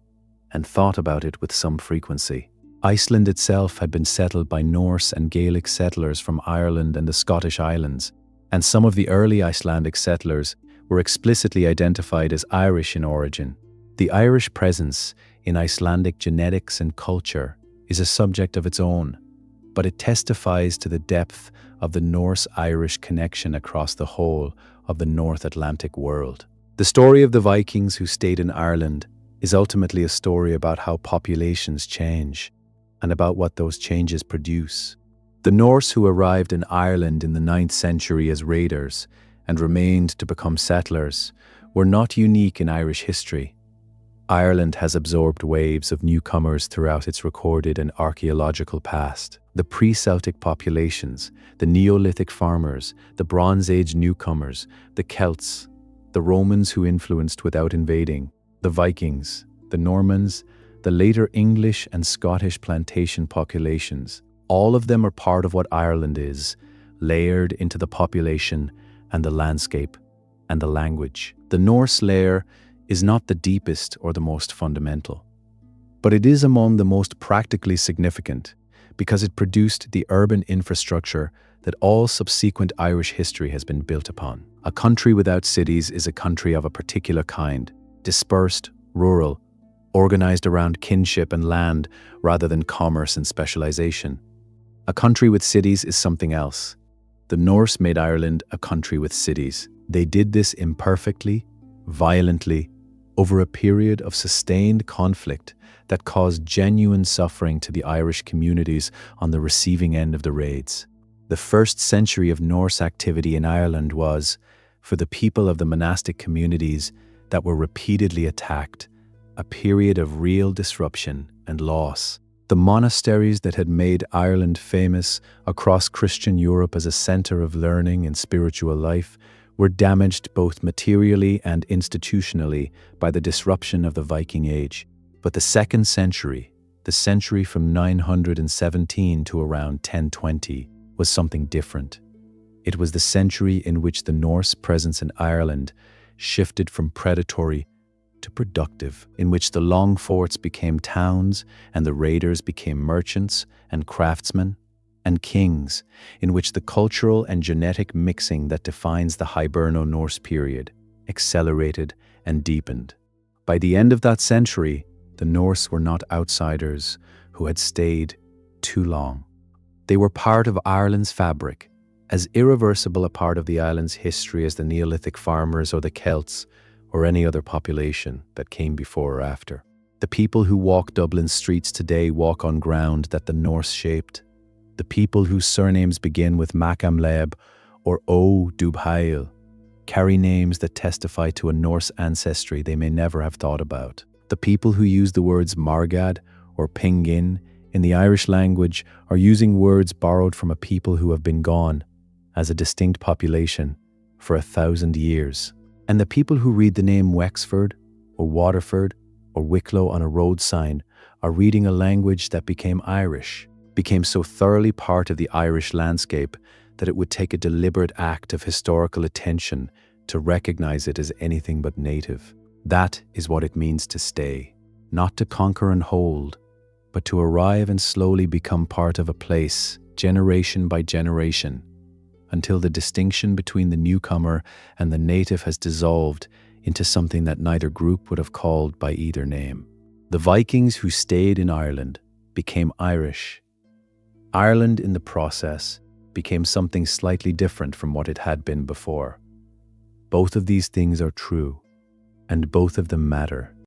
S1: and thought about it with some frequency. Iceland itself had been settled by Norse and Gaelic settlers from Ireland and the Scottish Islands, and some of the early Icelandic settlers were explicitly identified as Irish in origin. The Irish presence in Icelandic genetics and culture is a subject of its own, but it testifies to the depth of the Norse-Irish connection across the whole of the North Atlantic world. The story of the Vikings who stayed in Ireland is ultimately a story about how populations change and about what those changes produce. The Norse who arrived in Ireland in the 9th century as raiders and remained to become settlers were not unique in Irish history. Ireland has absorbed waves of newcomers throughout its recorded and archaeological past. The pre-Celtic populations, the Neolithic farmers, the Bronze Age newcomers, the Celts, the Romans who influenced without invading, the Vikings, the Normans, the later English and Scottish plantation populations. All of them are part of what Ireland is, layered into the population and the landscape and the language. The Norse layer is not the deepest or the most fundamental, but it is among the most practically significant because it produced the urban infrastructure that all subsequent Irish history has been built upon. A country without cities is a country of a particular kind, dispersed, rural, organized around kinship and land rather than commerce and specialization. A country with cities is something else. The Norse made Ireland a country with cities. They did this imperfectly, violently, over a period of sustained conflict that caused genuine suffering to the Irish communities on the receiving end of the raids. The first century of Norse activity in Ireland was, for the people of the monastic communities that were repeatedly attacked, a period of real disruption and loss. The monasteries that had made Ireland famous across Christian Europe as a center of learning and spiritual life were damaged both materially and institutionally by the disruption of the Viking Age. But the 2nd century, the century from 917 to around 1020, was something different. It was the century in which the Norse presence in Ireland shifted from predatory to productive, in which the longphorts became towns and the raiders became merchants and craftsmen. and kings, in which the cultural and genetic mixing that defines the Hiberno-Norse period accelerated and deepened. By the end of that century, the Norse were not outsiders who had stayed too long. They were part of Ireland's fabric, as irreversible a part of the island's history as the Neolithic farmers or the Celts or any other population that came before or after. The people who walk Dublin's streets today walk on ground that the Norse shaped. The people whose surnames begin with Macamleb or O Dubhail carry names that testify to a Norse ancestry they may never have thought about. The people who use the words Margad or Pingin in the Irish language are using words borrowed from a people who have been gone as a distinct population for 1,000 years. And the people who read the name Wexford or Waterford or Wicklow on a road sign are reading a language that became Irish, became so thoroughly part of the Irish landscape that it would take a deliberate act of historical attention to recognize it as anything but native. That is what it means to stay, not to conquer and hold, but to arrive and slowly become part of a place, generation by generation, until the distinction between the newcomer and the native has dissolved into something that neither group would have called by either name. The Vikings who stayed in Ireland became Irish. Ireland, in the process, became something slightly different from what it had been before. Both of these things are true, and both of them matter.